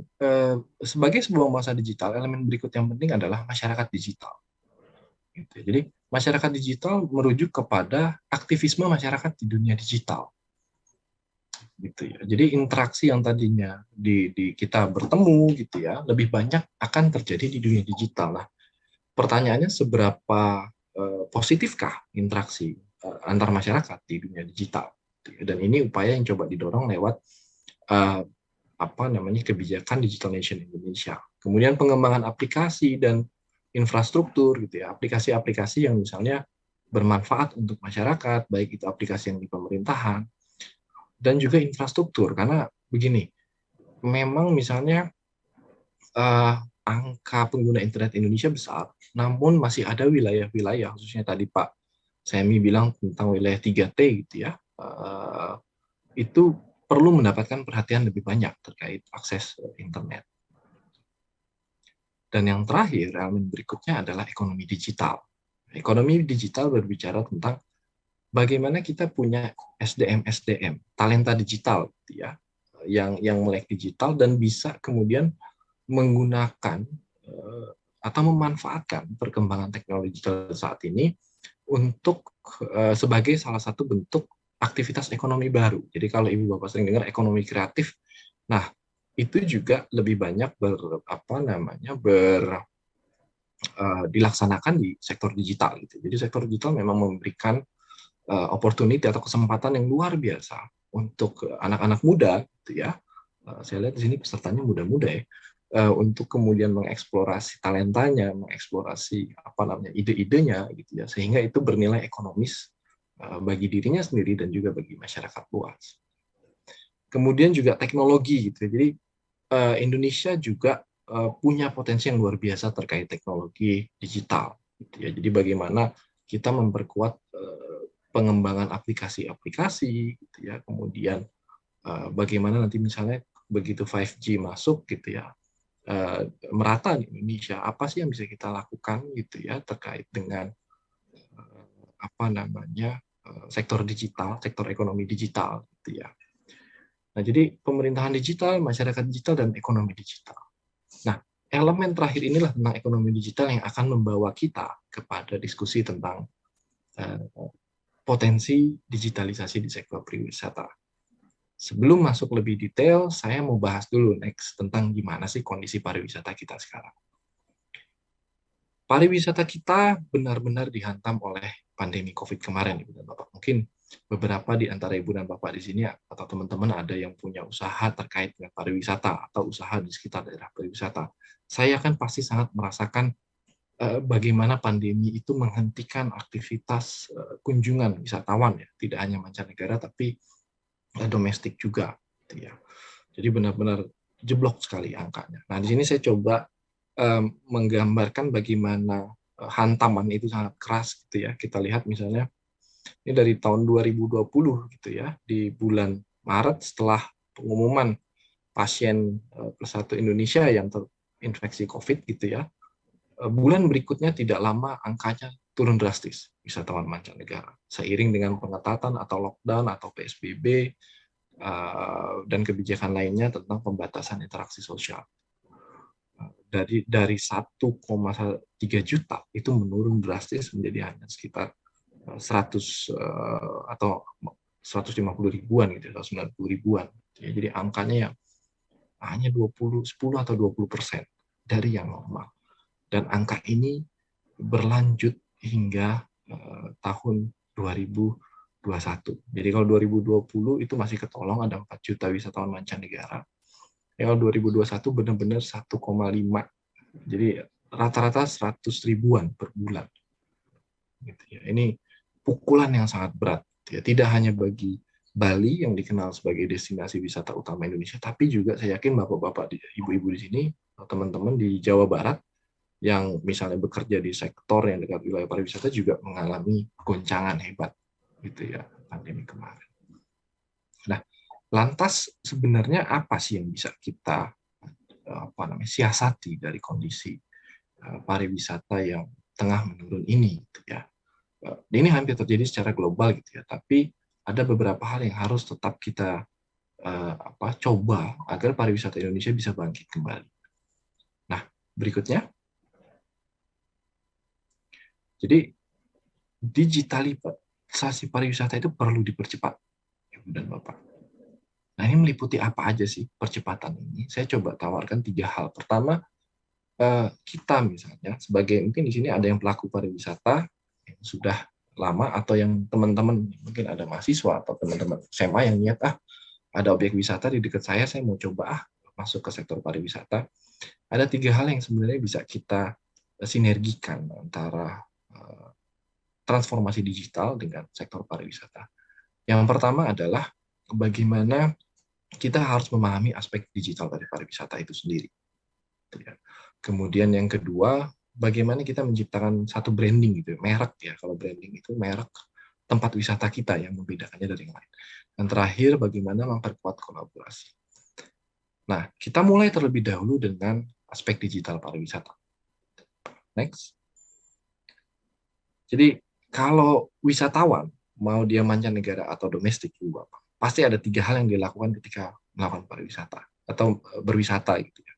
sebagai sebuah masa digital, elemen berikut yang penting adalah masyarakat digital. Gitu. Jadi masyarakat digital merujuk kepada aktivisme masyarakat di dunia digital. Gitu ya. Jadi interaksi yang tadinya di kita bertemu, gitu ya, lebih banyak akan terjadi di dunia digital. Nah, pertanyaannya seberapa positifkah interaksi antar masyarakat di dunia digital? Dan ini upaya yang coba didorong lewat kebijakan Digital Nation Indonesia. Kemudian pengembangan aplikasi dan infrastruktur, gitu ya, aplikasi-aplikasi yang misalnya bermanfaat untuk masyarakat, baik itu aplikasi yang di pemerintahan dan juga infrastruktur. Karena begini, memang misalnya angka pengguna internet Indonesia besar, namun masih ada wilayah-wilayah, khususnya tadi Pak Semi bilang tentang wilayah 3T, gitu ya, itu perlu mendapatkan perhatian lebih banyak terkait akses internet. Dan yang terakhir, elemen berikutnya adalah ekonomi digital. Ekonomi digital berbicara tentang bagaimana kita punya SDM, talenta digital, gitu ya, yang melek digital dan bisa kemudian menggunakan atau memanfaatkan perkembangan teknologi digital saat ini untuk sebagai salah satu bentuk aktivitas ekonomi baru. Jadi kalau Ibu Bapak sering dengar ekonomi kreatif, nah itu juga lebih banyak dilaksanakan di sektor digital, gitu. Jadi sektor digital memang memberikan opportunity atau kesempatan yang luar biasa untuk anak-anak muda, gitu ya. Saya lihat di sini pesertanya muda-muda ya, untuk kemudian mengeksplorasi talentanya, mengeksplorasi ide-idenya, gitu ya, sehingga itu bernilai ekonomis bagi dirinya sendiri dan juga bagi masyarakat luas. Kemudian juga teknologi, gitu. Jadi Indonesia juga punya potensi yang luar biasa terkait teknologi digital, gitu ya. Jadi bagaimana kita memperkuat pengembangan aplikasi-aplikasi, gitu ya. Kemudian bagaimana nanti misalnya begitu 5G masuk, gitu ya, merata di Indonesia, apa sih yang bisa kita lakukan, gitu ya, terkait dengan sektor digital, sektor ekonomi digital, gitu ya. Nah, jadi pemerintahan digital, masyarakat digital, dan ekonomi digital. Nah, elemen terakhir inilah tentang ekonomi digital yang akan membawa kita kepada diskusi tentang potensi digitalisasi di sektor pariwisata. Sebelum masuk lebih detail, saya mau bahas dulu next tentang gimana sih kondisi pariwisata kita sekarang. Pariwisata kita benar-benar dihantam oleh pandemi COVID kemarin, Ibu dan Bapak. Mungkin beberapa di antara Ibu dan Bapak di sini atau teman-teman ada yang punya usaha terkait dengan pariwisata atau usaha di sekitar daerah pariwisata. Saya kan pasti sangat merasakan bagaimana pandemi itu menghentikan aktivitas kunjungan wisatawan, ya, tidak hanya mancanegara tapi domestik juga, gitu ya. Jadi benar-benar jeblok sekali angkanya. Nah, di sini saya coba menggambarkan bagaimana hantaman itu sangat keras, gitu ya. Kita lihat misalnya ini dari tahun 2020, gitu ya, di bulan Maret setelah pengumuman pasien +1 Indonesia yang infeksi COVID gitu ya, bulan berikutnya tidak lama angkanya turun drastis wisatawan mancanegara seiring dengan pengetatan atau lockdown atau PSBB dan kebijakan lainnya tentang pembatasan interaksi sosial. Dari 1,3 juta itu menurun drastis menjadi hanya sekitar 100 atau 150 ribuan gitu, 190 ribuan. Jadi angkanya yang hanya 10 atau 20% dari yang normal. Dan angka ini berlanjut hingga tahun 2021. Jadi kalau 2020 itu masih ketolong ada 4 juta wisatawan mancanegara. Kalau 2021 benar-benar 1,5. Jadi rata-rata 100 ribuan per bulan. Gitu ya. Ini pukulan yang sangat berat. Ya. Tidak hanya bagi Bali yang dikenal sebagai destinasi wisata utama Indonesia, tapi juga saya yakin bapak-bapak, ibu-ibu di sini, teman-teman di Jawa Barat yang misalnya bekerja di sektor yang dekat wilayah pariwisata juga mengalami goncangan hebat gitu ya pandemi kemarin. Nah, lantas sebenarnya apa sih yang bisa kita siasati dari kondisi pariwisata yang tengah menurun ini gitu ya. Ini hampir terjadi secara global gitu ya, tapi ada beberapa hal yang harus tetap kita coba agar pariwisata Indonesia bisa bangkit kembali. Nah, berikutnya. Jadi digitalisasi pariwisata itu perlu dipercepat, Ibu dan Bapak. Nah, ini meliputi apa aja sih percepatan ini? Saya coba tawarkan 3 hal. Pertama, kita misalnya sebagai mungkin di sini ada yang pelaku pariwisata yang sudah lama atau yang teman-teman mungkin ada mahasiswa atau teman-teman SMA yang niat ada objek wisata di dekat saya mau coba masuk ke sektor pariwisata. Ada 3 hal yang sebenarnya bisa kita sinergikan antara transformasi digital dengan sektor pariwisata. Yang pertama adalah bagaimana kita harus memahami aspek digital dari pariwisata itu sendiri. Kemudian yang kedua, bagaimana kita menciptakan satu branding gitu, merek ya. Kalau branding itu merek tempat wisata kita yang membedakannya dari yang lain. Dan terakhir, bagaimana memperkuat kolaborasi. Nah, kita mulai terlebih dahulu dengan aspek digital pariwisata. Next. Jadi kalau wisatawan mau dia mancanegara atau domestik, pasti ada 3 hal yang dilakukan ketika melakukan pariwisata atau berwisata gitu ya.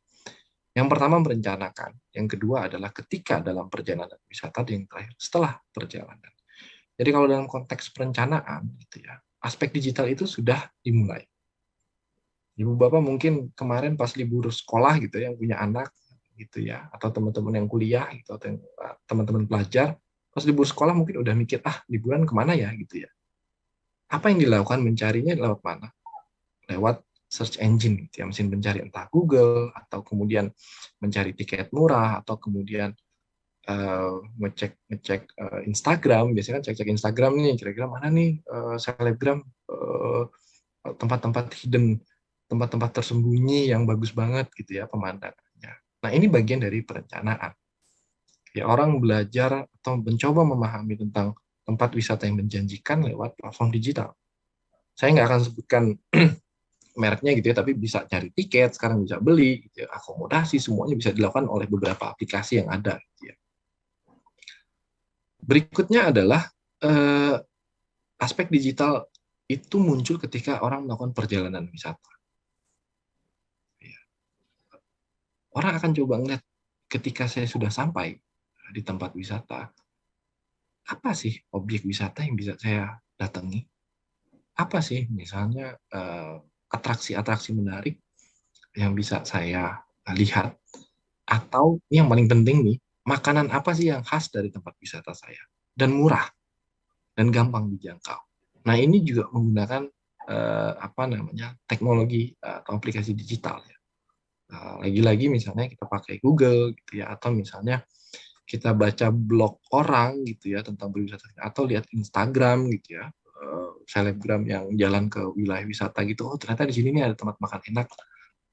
Yang pertama merencanakan, yang kedua adalah ketika dalam perjalanan wisata, dan yang terakhir setelah perjalanan. Jadi kalau dalam konteks perencanaan gitu ya, aspek digital itu sudah dimulai. Ibu Bapak mungkin kemarin pas libur sekolah gitu yang punya anak gitu ya, atau teman-teman yang kuliah gitu, atau teman-teman pelajar pas libur sekolah mungkin udah mikir liburan kemana ya gitu ya. Apa yang dilakukan, mencarinya lewat mana? Lewat search engine gitu ya, mesin pencari entah Google atau kemudian mencari tiket murah atau kemudian ngecek Instagram. Biasanya kan cek Instagram nih, kira-kira mana nih selebgram tempat-tempat hidden, tempat-tempat tersembunyi yang bagus banget gitu ya pemandangannya. Nah, ini bagian dari perencanaan. Ya, orang belajar atau mencoba memahami tentang tempat wisata yang menjanjikan lewat platform digital. Saya nggak akan sebutkan mereknya gitu ya, tapi bisa cari tiket, sekarang bisa beli, gitu ya, akomodasi, semuanya bisa dilakukan oleh beberapa aplikasi yang ada. Gitu ya. Berikutnya adalah aspek digital itu muncul ketika orang melakukan perjalanan wisata. Ya. Orang akan coba ngeliat ketika saya sudah sampai di tempat wisata, apa sih objek wisata yang bisa saya datangi? Apa sih misalnya atraksi-atraksi menarik yang bisa saya lihat? Atau yang paling penting nih, makanan apa sih yang khas dari tempat wisata saya? Dan murah, dan gampang dijangkau. Nah, ini juga menggunakan teknologi atau aplikasi digital. Ya. Lagi-lagi misalnya kita pakai Google gitu ya, atau misalnya kita baca blog orang gitu ya tentang berwisata, atau lihat Instagram gitu ya, selebgram yang jalan ke wilayah wisata gitu, ternyata di sini nih ada tempat makan enak,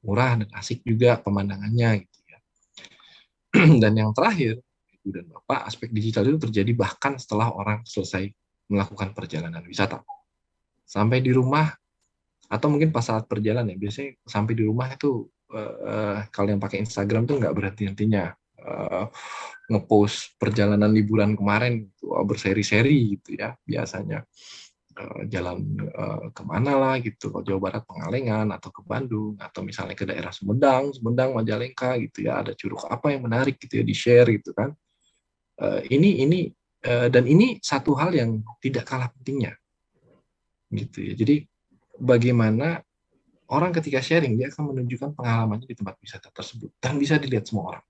murah dan asik juga pemandangannya gitu ya. Dan yang terakhir, Ibu dan Bapak, aspek digital itu terjadi bahkan setelah orang selesai melakukan perjalanan wisata. Sampai di rumah atau mungkin pas saat perjalanan ya, biasanya sampai di rumah itu kalau yang pakai Instagram tuh nggak berhenti-hentinya ngepost perjalanan liburan kemarin gitu, berseri-seri gitu ya biasanya. Jalan kemana lah gitu, kalau Jawa Barat Pengalengan atau ke Bandung atau misalnya ke daerah Sumedang, Majalengka gitu ya, ada curug apa yang menarik gitu ya di share gitu kan. Dan ini satu hal yang tidak kalah pentingnya gitu ya. Jadi bagaimana orang ketika sharing dia akan menunjukkan pengalamannya di tempat wisata tersebut dan bisa dilihat semua orang.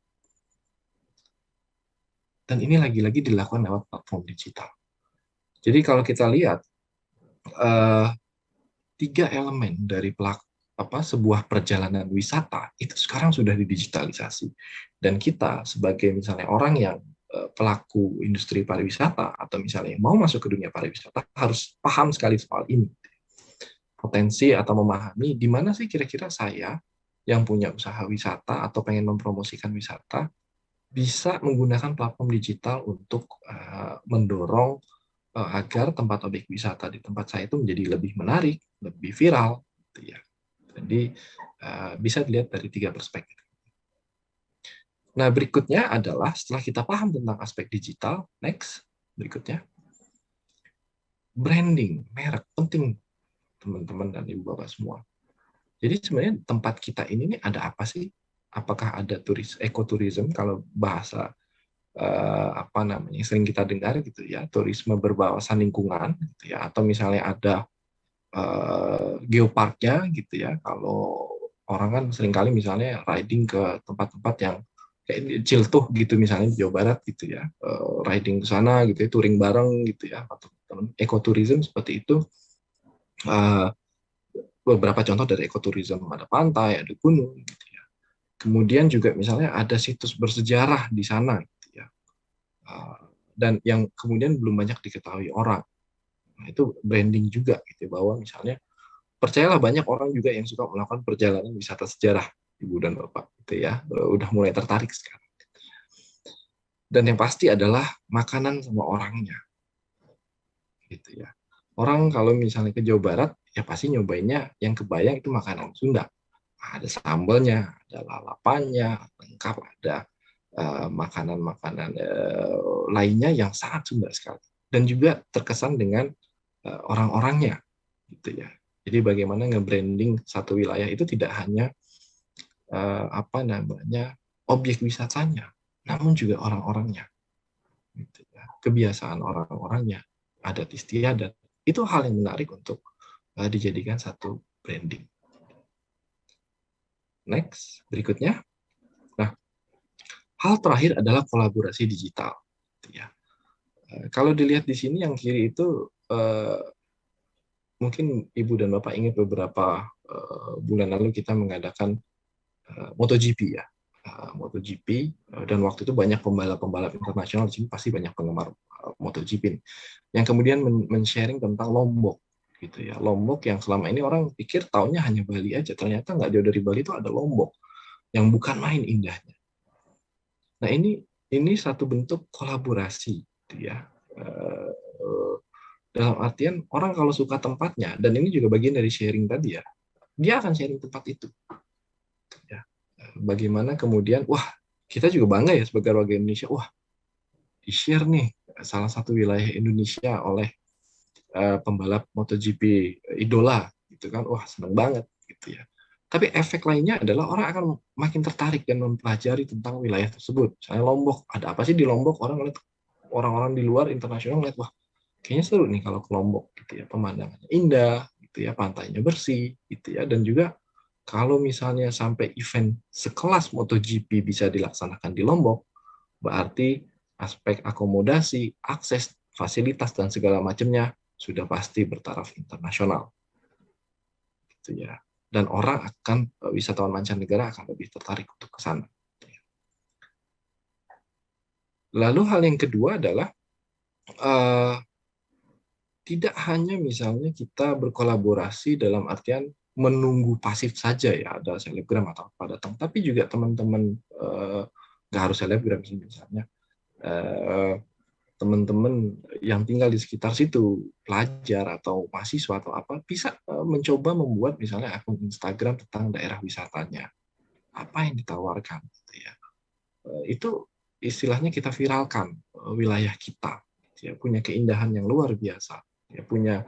Dan ini lagi-lagi dilakukan lewat platform digital. Jadi kalau kita lihat 3 elemen dari sebuah perjalanan wisata itu sekarang sudah didigitalisasi. Dan kita sebagai misalnya orang yang pelaku industri pariwisata atau misalnya yang mau masuk ke dunia pariwisata harus paham sekali soal ini. Potensi atau memahami di mana sih kira-kira saya yang punya usaha wisata atau pengen mempromosikan wisata bisa menggunakan platform digital untuk mendorong agar tempat objek wisata di tempat saya itu menjadi lebih menarik, lebih viral, gitu ya. Jadi bisa dilihat dari 3 perspektif. Nah, berikutnya adalah setelah kita paham tentang aspek digital, next, berikutnya, branding, merek, penting teman-teman dan ibu bapak semua. Jadi sebenarnya tempat kita ini nih ada apa sih? Apakah ada ekoturism kalau bahasa sering kita dengar gitu ya, turisme berwawasan lingkungan gitu ya, atau misalnya ada geoparknya gitu ya, kalau orang kan seringkali misalnya riding ke tempat-tempat yang kayak Ciltuh gitu misalnya di Jawa Barat gitu ya, riding ke sana gitu ya, touring bareng gitu ya, atau ekoturism seperti itu. Beberapa contoh dari ekoturism, ada pantai, ada gunung gitu ya. Kemudian juga misalnya ada situs bersejarah di sana gitu ya. Dan yang kemudian belum banyak diketahui orang. Nah, itu branding juga gitu bahwa misalnya percayalah banyak orang juga yang suka melakukan perjalanan wisata sejarah, Ibu dan Bapak gitu ya. Udah mulai tertarik sekarang. Dan yang pasti adalah makanan sama orangnya. Gitu ya. Orang kalau misalnya ke Jawa Barat ya pasti nyobainnya yang kebayang itu makanan Sunda. Ada sambalnya, ada lalapannya, lengkap, ada makanan-makanan lainnya yang sangat Sunda sekali. Dan juga terkesan dengan orang-orangnya, gitu ya. Jadi bagaimana nge-branding satu wilayah itu tidak hanya objek wisatanya, namun juga orang-orangnya, gitu ya. Kebiasaan orang-orangnya, adat istiadat, itu hal yang menarik untuk dijadikan satu branding. Next, berikutnya. Nah, hal terakhir adalah kolaborasi digital. Ya. Kalau dilihat di sini yang kiri itu, mungkin Ibu dan Bapak ingat beberapa bulan lalu kita mengadakan MotoGP ya. MotoGP, dan waktu itu banyak pembalap-pembalap internasional di sini, pasti banyak penggemar MotoGP yang kemudian men-sharing tentang Lombok. Gitu ya, Lombok yang selama ini orang pikir taunya hanya Bali aja, ternyata nggak jauh dari Bali itu ada Lombok yang bukan main indahnya. Nah ini satu bentuk kolaborasi, gitu ya. Dalam artian orang kalau suka tempatnya, dan ini juga bagian dari sharing tadi ya, dia akan sharing tempat itu. Ya. Bagaimana kemudian, wah kita juga bangga ya sebagai warga Indonesia, wah di-share nih salah satu wilayah Indonesia oleh pembalap MotoGP idola gitu kan, wah senang banget gitu ya. Tapi efek lainnya adalah orang akan makin tertarik dan mempelajari tentang wilayah tersebut. Misalnya Lombok, ada apa sih di Lombok? Orang-orang di luar internasional ngeliat, wah kayaknya seru nih kalau ke Lombok gitu ya, pemandangannya indah gitu ya, pantainya bersih gitu ya, dan juga kalau misalnya sampai event sekelas MotoGP bisa dilaksanakan di Lombok, berarti aspek akomodasi, akses, fasilitas dan segala macamnya sudah pasti bertaraf internasional, gitu ya. Dan orang akan, wisatawan mancanegara akan lebih tertarik untuk ke sana. Lalu hal yang kedua adalah tidak hanya misalnya kita berkolaborasi dalam artian menunggu pasif saja ya, ada selebgram atau apa datang, tapi juga teman-teman nggak harus selebgram sih, misalnya teman-teman yang tinggal di sekitar situ, pelajar atau mahasiswa atau apa, bisa mencoba membuat misalnya akun Instagram tentang daerah wisatanya. apa yang ditawarkan, gitu ya. Itu istilahnya kita viralkan wilayah kita, ya, punya keindahan yang luar biasa, ya, punya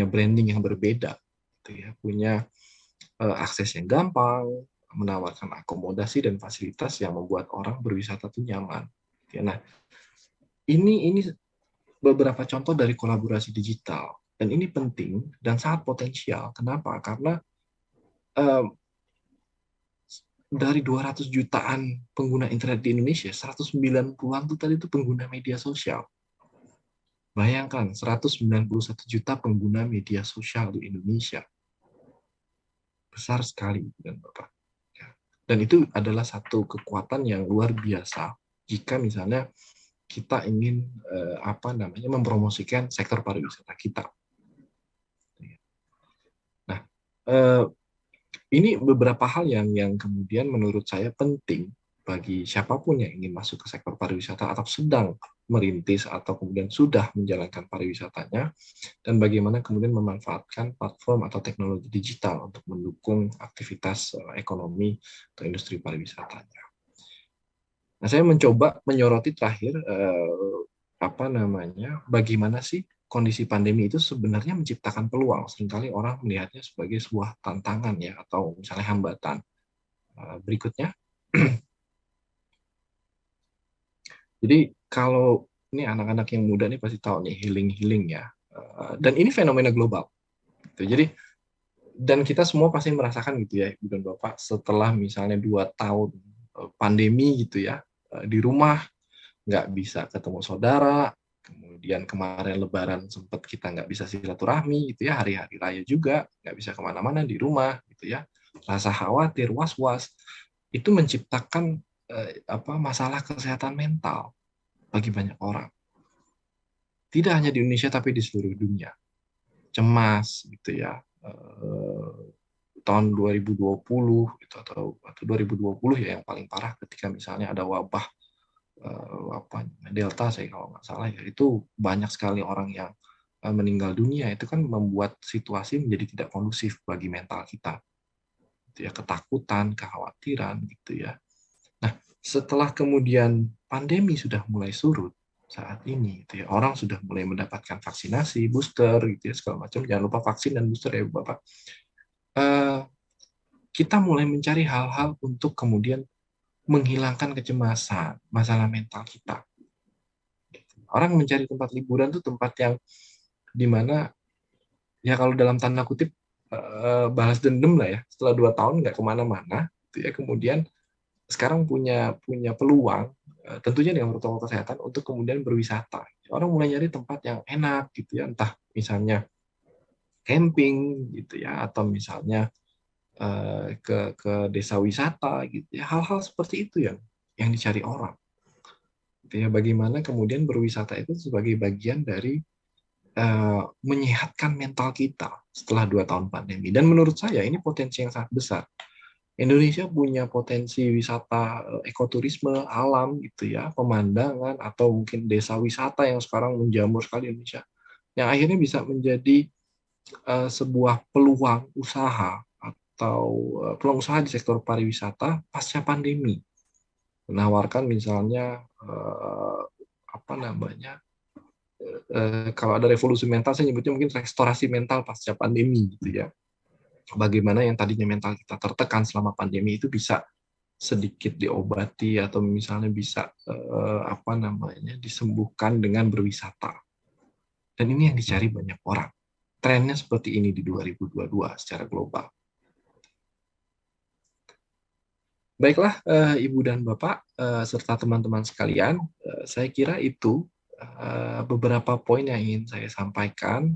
branding yang berbeda, gitu ya, punya akses yang gampang, menawarkan akomodasi dan fasilitas yang membuat orang berwisata itu nyaman. Ya, nah, ini beberapa contoh dari kolaborasi digital, dan ini penting dan sangat potensial. Kenapa? Karena dari 200 jutaan pengguna internet di Indonesia, 190-an itu tadi itu pengguna media sosial. Bayangkan, 191 juta pengguna media sosial di Indonesia. Besar sekali, dan Bapak. Dan itu adalah satu kekuatan yang luar biasa jika misalnya kita ingin mempromosikan sektor pariwisata kita. Nah, ini beberapa hal yang kemudian menurut saya penting bagi siapapun yang ingin masuk ke sektor pariwisata atau sedang merintis atau kemudian sudah menjalankan pariwisatanya, dan bagaimana kemudian memanfaatkan platform atau teknologi digital untuk mendukung aktivitas ekonomi atau industri pariwisatanya. Nah, saya mencoba menyoroti terakhir bagaimana sih kondisi pandemi itu sebenarnya menciptakan peluang. Seringkali orang melihatnya sebagai sebuah tantangan, ya, atau misalnya hambatan. Berikutnya. Jadi kalau ini anak-anak yang muda nih pasti tahu nih healing ya, dan ini fenomena global. Jadi dan kita semua pasti merasakan gitu ya, Ibu dan Bapak, setelah misalnya 2 tahun pandemi gitu ya, di rumah nggak bisa ketemu saudara, kemudian kemarin Lebaran sempat kita nggak bisa silaturahmi gitu ya, hari-hari raya juga nggak bisa kemana-mana di rumah gitu ya, rasa khawatir, was-was, itu menciptakan masalah kesehatan mental bagi banyak orang. Tidak hanya di Indonesia tapi di seluruh dunia. Cemas gitu ya. Tahun 2020 gitu, atau 2020 ya yang paling parah ketika misalnya ada wabah Delta, saya kalau nggak salah ya, itu banyak sekali orang yang meninggal dunia. Itu kan membuat situasi menjadi tidak kondusif bagi mental kita. Gitu ya, ketakutan, kekhawatiran gitu ya. Nah, setelah kemudian pandemi sudah mulai surut saat ini, gitu ya, orang sudah mulai mendapatkan vaksinasi, booster, gitu ya, segala macam. Jangan lupa vaksin dan booster ya, Bapak. Kita mulai mencari hal-hal untuk kemudian menghilangkan kecemasan, masalah mental kita. Orang mencari tempat liburan itu tempat yang dimana, ya kalau dalam tanda kutip, balas dendam lah ya, setelah 2 tahun nggak kemana-mana, gitu ya, kemudian sekarang punya peluang, tentunya dengan protokol kesehatan, untuk kemudian berwisata. Orang mulai nyari tempat yang enak gitu ya, entah misalnya camping gitu ya, atau misalnya ke desa wisata gitu ya. Hal-hal seperti itu yang dicari orang. Gitu ya, bagaimana kemudian berwisata itu sebagai bagian dari menyehatkan mental kita setelah 2 tahun pandemi. Dan menurut saya ini potensi yang sangat besar. Indonesia punya potensi wisata ekoturisme alam gitu ya, pemandangan, atau mungkin desa wisata yang sekarang menjamur sekali di Indonesia, yang akhirnya bisa menjadi sebuah peluang usaha atau peluang usaha di sektor pariwisata pasca pandemi. Menawarkan misalnya kalau ada revolusi mental, saya nyebutnya mungkin restorasi mental pasca pandemi gitu ya. Bagaimana yang tadinya mental kita tertekan selama pandemi itu bisa sedikit diobati, atau misalnya bisa disembuhkan dengan berwisata. Dan ini yang dicari banyak orang. Trennya seperti ini di 2022 secara global. Baiklah, Ibu dan Bapak serta teman-teman sekalian, saya kira itu beberapa poin yang ingin saya sampaikan.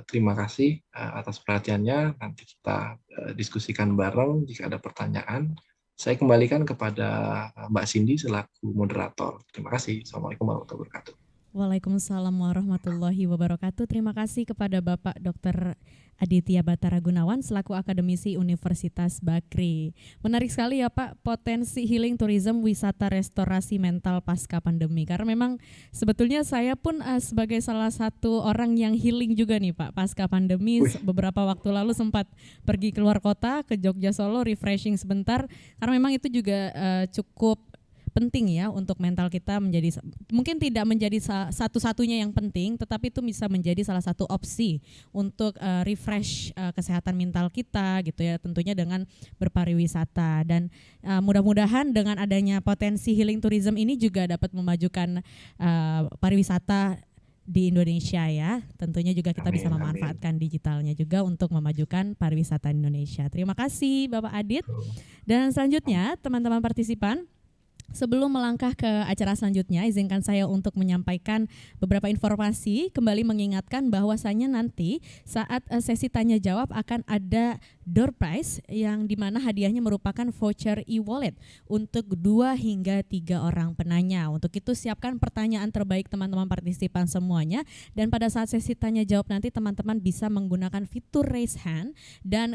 Terima kasih atas perhatiannya. Nanti kita diskusikan bareng jika ada pertanyaan. Saya kembalikan kepada Mbak Cindy selaku moderator. Terima kasih. Assalamualaikum warahmatullahi wabarakatuh. Waalaikumsalam warahmatullahi wabarakatuh. Terima kasih kepada Bapak Dr. Aditya Batara Gunawan selaku akademisi Universitas Bakri. Menarik sekali ya Pak, potensi healing tourism wisata restorasi mental pasca pandemi. Karena memang sebetulnya saya pun sebagai salah satu orang yang healing juga nih Pak pasca pandemi. Beberapa waktu lalu sempat pergi keluar kota ke Jogja Solo refreshing sebentar. Karena memang itu juga cukup penting ya untuk mental kita menjadi, mungkin tidak menjadi satu-satunya yang penting, tetapi itu bisa menjadi salah satu opsi untuk refresh kesehatan mental kita gitu ya, tentunya dengan berpariwisata. Dan mudah-mudahan dengan adanya potensi healing tourism ini juga dapat memajukan pariwisata di Indonesia ya. Tentunya juga kita bisa memanfaatkan digitalnya juga untuk memajukan pariwisata di Indonesia. Terima kasih Bapak Adit. Dan selanjutnya teman-teman partisipan, sebelum melangkah ke acara selanjutnya, izinkan saya untuk menyampaikan beberapa informasi, kembali mengingatkan bahwasannya nanti saat sesi tanya jawab akan ada door prize yang dimana hadiahnya merupakan voucher e-wallet untuk 2 hingga 3 orang penanya. Untuk itu siapkan pertanyaan terbaik teman-teman partisipan semuanya, dan pada saat sesi tanya jawab nanti teman-teman bisa menggunakan fitur raise hand dan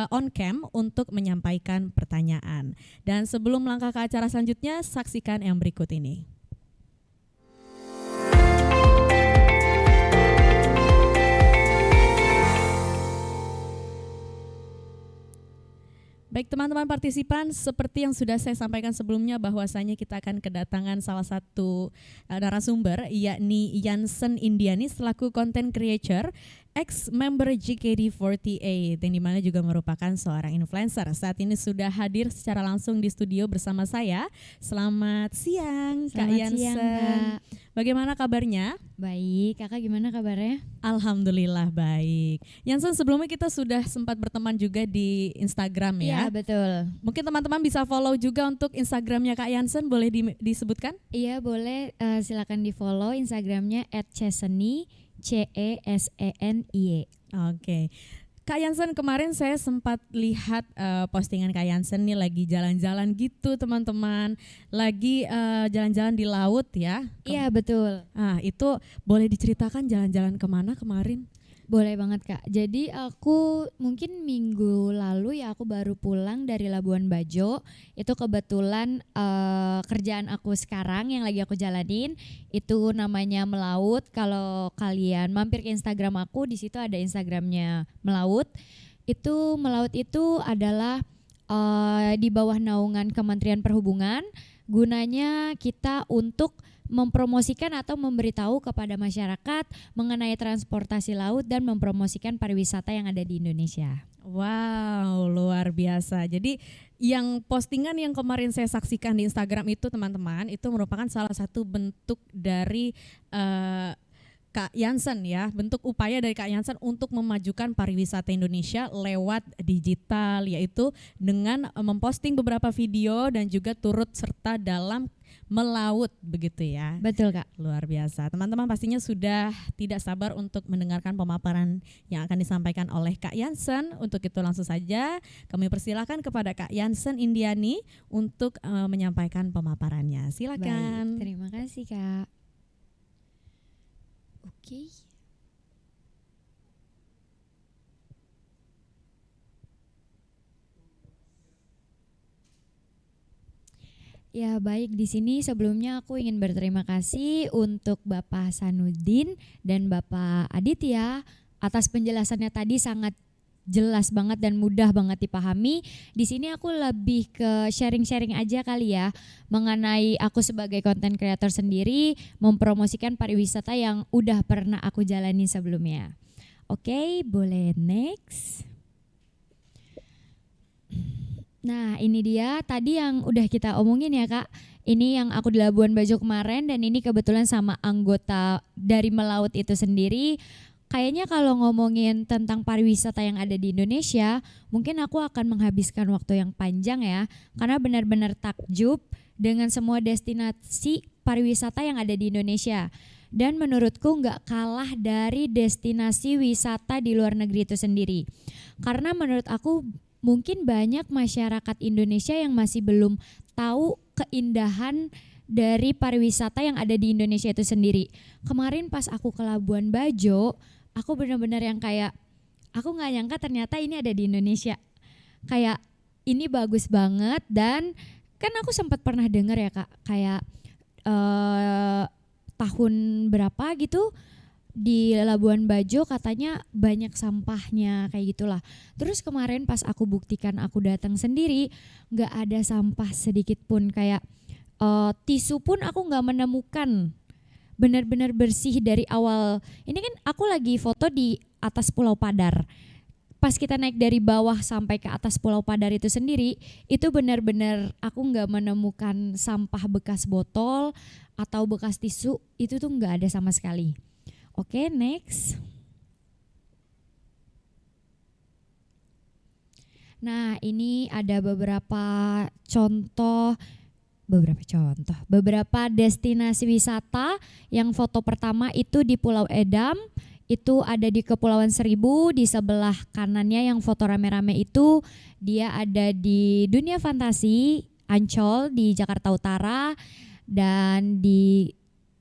on cam untuk menyampaikan pertanyaan. Dan sebelum melangkah ke acara selanjutnya, saksikan yang berikut ini. Baik teman-teman partisipan, seperti yang sudah saya sampaikan sebelumnya bahwasanya kita akan kedatangan salah satu narasumber, yakni Jansen Indiani selaku content creator, ex-member JKT48 yang dimana juga merupakan seorang influencer. Saat ini sudah hadir secara langsung di studio bersama saya. Selamat siang Kak Jansen. Kak. Bagaimana kabarnya? Baik, Kakak gimana kabarnya? Alhamdulillah baik. Jansen, sebelumnya kita sudah sempat berteman juga di Instagram ya? Iya betul. Mungkin teman-teman bisa follow juga untuk Instagramnya Kak Jansen, boleh disebutkan? Iya boleh, silakan di follow Instagramnya @cesenie, CESENIE. Oke. Kak Jansen, kemarin saya sempat lihat postingan Kak Jansen nih lagi jalan-jalan gitu teman-teman. Lagi jalan-jalan di laut ya. Iya betul. Nah itu boleh diceritakan jalan-jalan kemana kemarin? Boleh banget Kak. Jadi aku mungkin minggu lalu ya aku baru pulang dari Labuan Bajo. Itu kebetulan kerjaan aku sekarang yang lagi aku jalanin itu namanya Melaut. Kalau kalian mampir ke Instagram aku, di situ ada Instagramnya Melaut. Itu Melaut itu adalah di bawah naungan Kementerian Perhubungan. Gunanya kita untuk mempromosikan atau memberitahu kepada masyarakat mengenai transportasi laut dan mempromosikan pariwisata yang ada di Indonesia. Wow, luar biasa. Jadi yang postingan yang kemarin saya saksikan di Instagram itu teman-teman, itu merupakan salah satu bentuk dari Kak Jansen ya, bentuk upaya dari Kak Jansen untuk memajukan pariwisata Indonesia lewat digital, yaitu dengan memposting beberapa video dan juga turut serta dalam melaut begitu ya. Betul Kak. Luar biasa. Teman-teman pastinya sudah tidak sabar untuk mendengarkan pemaparan yang akan disampaikan oleh Kak Jansen. Untuk itu langsung saja kami persilakan kepada Kak Jansen Indiani untuk menyampaikan pemaparannya. Silakan. Baik, terima kasih Kak. Oke. Ya baik, di sini sebelumnya aku ingin berterima kasih untuk Bapak Hasanuddin dan Bapak Aditya atas penjelasannya tadi, sangat jelas banget dan mudah banget dipahami. Di sini aku lebih ke sharing-sharing aja kali ya mengenai aku sebagai content creator sendiri mempromosikan pariwisata yang udah pernah aku jalani sebelumnya. Oke, boleh next. Nah ini dia tadi yang udah kita omongin ya Kak. Ini yang aku di Labuan Bajo kemarin dan ini kebetulan sama anggota dari Melaut itu sendiri. Kayaknya kalau ngomongin tentang pariwisata yang ada di Indonesia, mungkin aku akan menghabiskan waktu yang panjang ya. Karena benar-benar takjub dengan semua destinasi pariwisata yang ada di Indonesia. Dan menurutku nggak kalah dari destinasi wisata di luar negeri itu sendiri. Karena menurut aku mungkin banyak masyarakat Indonesia yang masih belum tahu keindahan dari pariwisata yang ada di Indonesia itu sendiri. Kemarin pas aku ke Labuan Bajo, aku benar-benar yang kayak, aku nggak nyangka ternyata ini ada di Indonesia. Kayak ini bagus banget, dan kan aku sempat pernah dengar ya Kak, kayak tahun berapa gitu di Labuan Bajo katanya banyak sampahnya kayak gitulah. Terus kemarin pas aku buktikan, aku datang sendiri, nggak ada sampah sedikit pun. Kayak tisu pun aku nggak menemukan, benar-benar bersih dari awal. Ini kan aku lagi foto di atas Pulau Padar. Pas kita naik dari bawah sampai ke atas Pulau Padar itu sendiri, itu benar-benar aku nggak menemukan sampah bekas botol atau bekas tisu, itu tuh nggak ada sama sekali. Oke, next. Nah, ini ada beberapa destinasi wisata. Yang foto pertama itu di Pulau Edam, itu ada di Kepulauan Seribu. Di sebelah kanannya yang foto rame-rame itu dia ada di Dunia Fantasi Ancol di Jakarta Utara. Dan di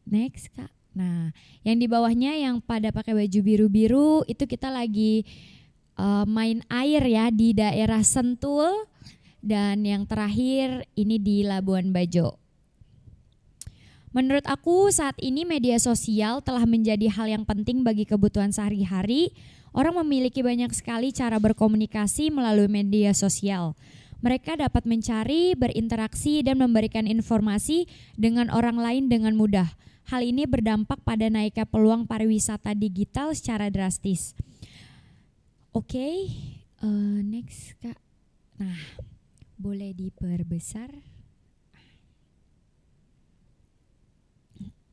next Kak. Nah, yang di bawahnya yang pada pakai baju biru-biru itu kita lagi main air ya di daerah Sentul. Dan yang terakhir ini di Labuan Bajo. Menurut aku saat ini media sosial telah menjadi hal yang penting bagi kebutuhan sehari-hari. Orang memiliki banyak sekali cara berkomunikasi melalui media sosial. Mereka dapat mencari, berinteraksi, dan memberikan informasi dengan orang lain dengan mudah. Hal ini berdampak pada naiknya peluang pariwisata digital secara drastis. Oke, next Kak. Nah, boleh diperbesar.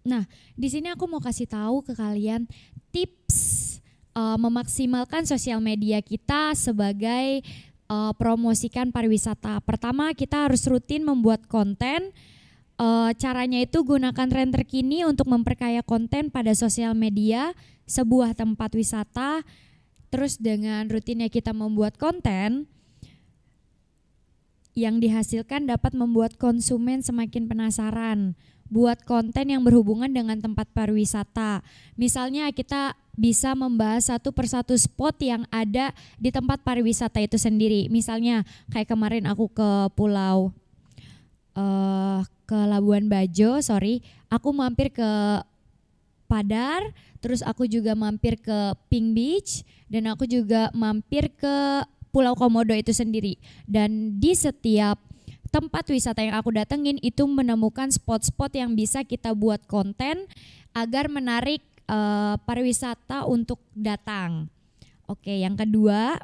Nah, di sini aku mau kasih tahu ke kalian tips memaksimalkan sosial media kita sebagai promosikan pariwisata. Pertama, kita harus rutin membuat konten. Caranya itu gunakan tren terkini untuk memperkaya konten pada sosial media sebuah tempat wisata. Terus dengan rutinnya kita membuat konten, yang dihasilkan dapat membuat konsumen semakin penasaran. Buat konten yang berhubungan dengan tempat pariwisata. Misalnya kita bisa membahas satu persatu spot yang ada di tempat pariwisata itu sendiri. Misalnya kayak kemarin aku ke Labuan Bajo, aku mampir ke Padar, terus aku juga mampir ke Pink Beach, dan aku juga mampir ke Pulau Komodo itu sendiri. Dan di setiap tempat wisata yang aku datengin itu menemukan spot-spot yang bisa kita buat konten agar menarik pariwisata untuk datang. Oke, yang kedua,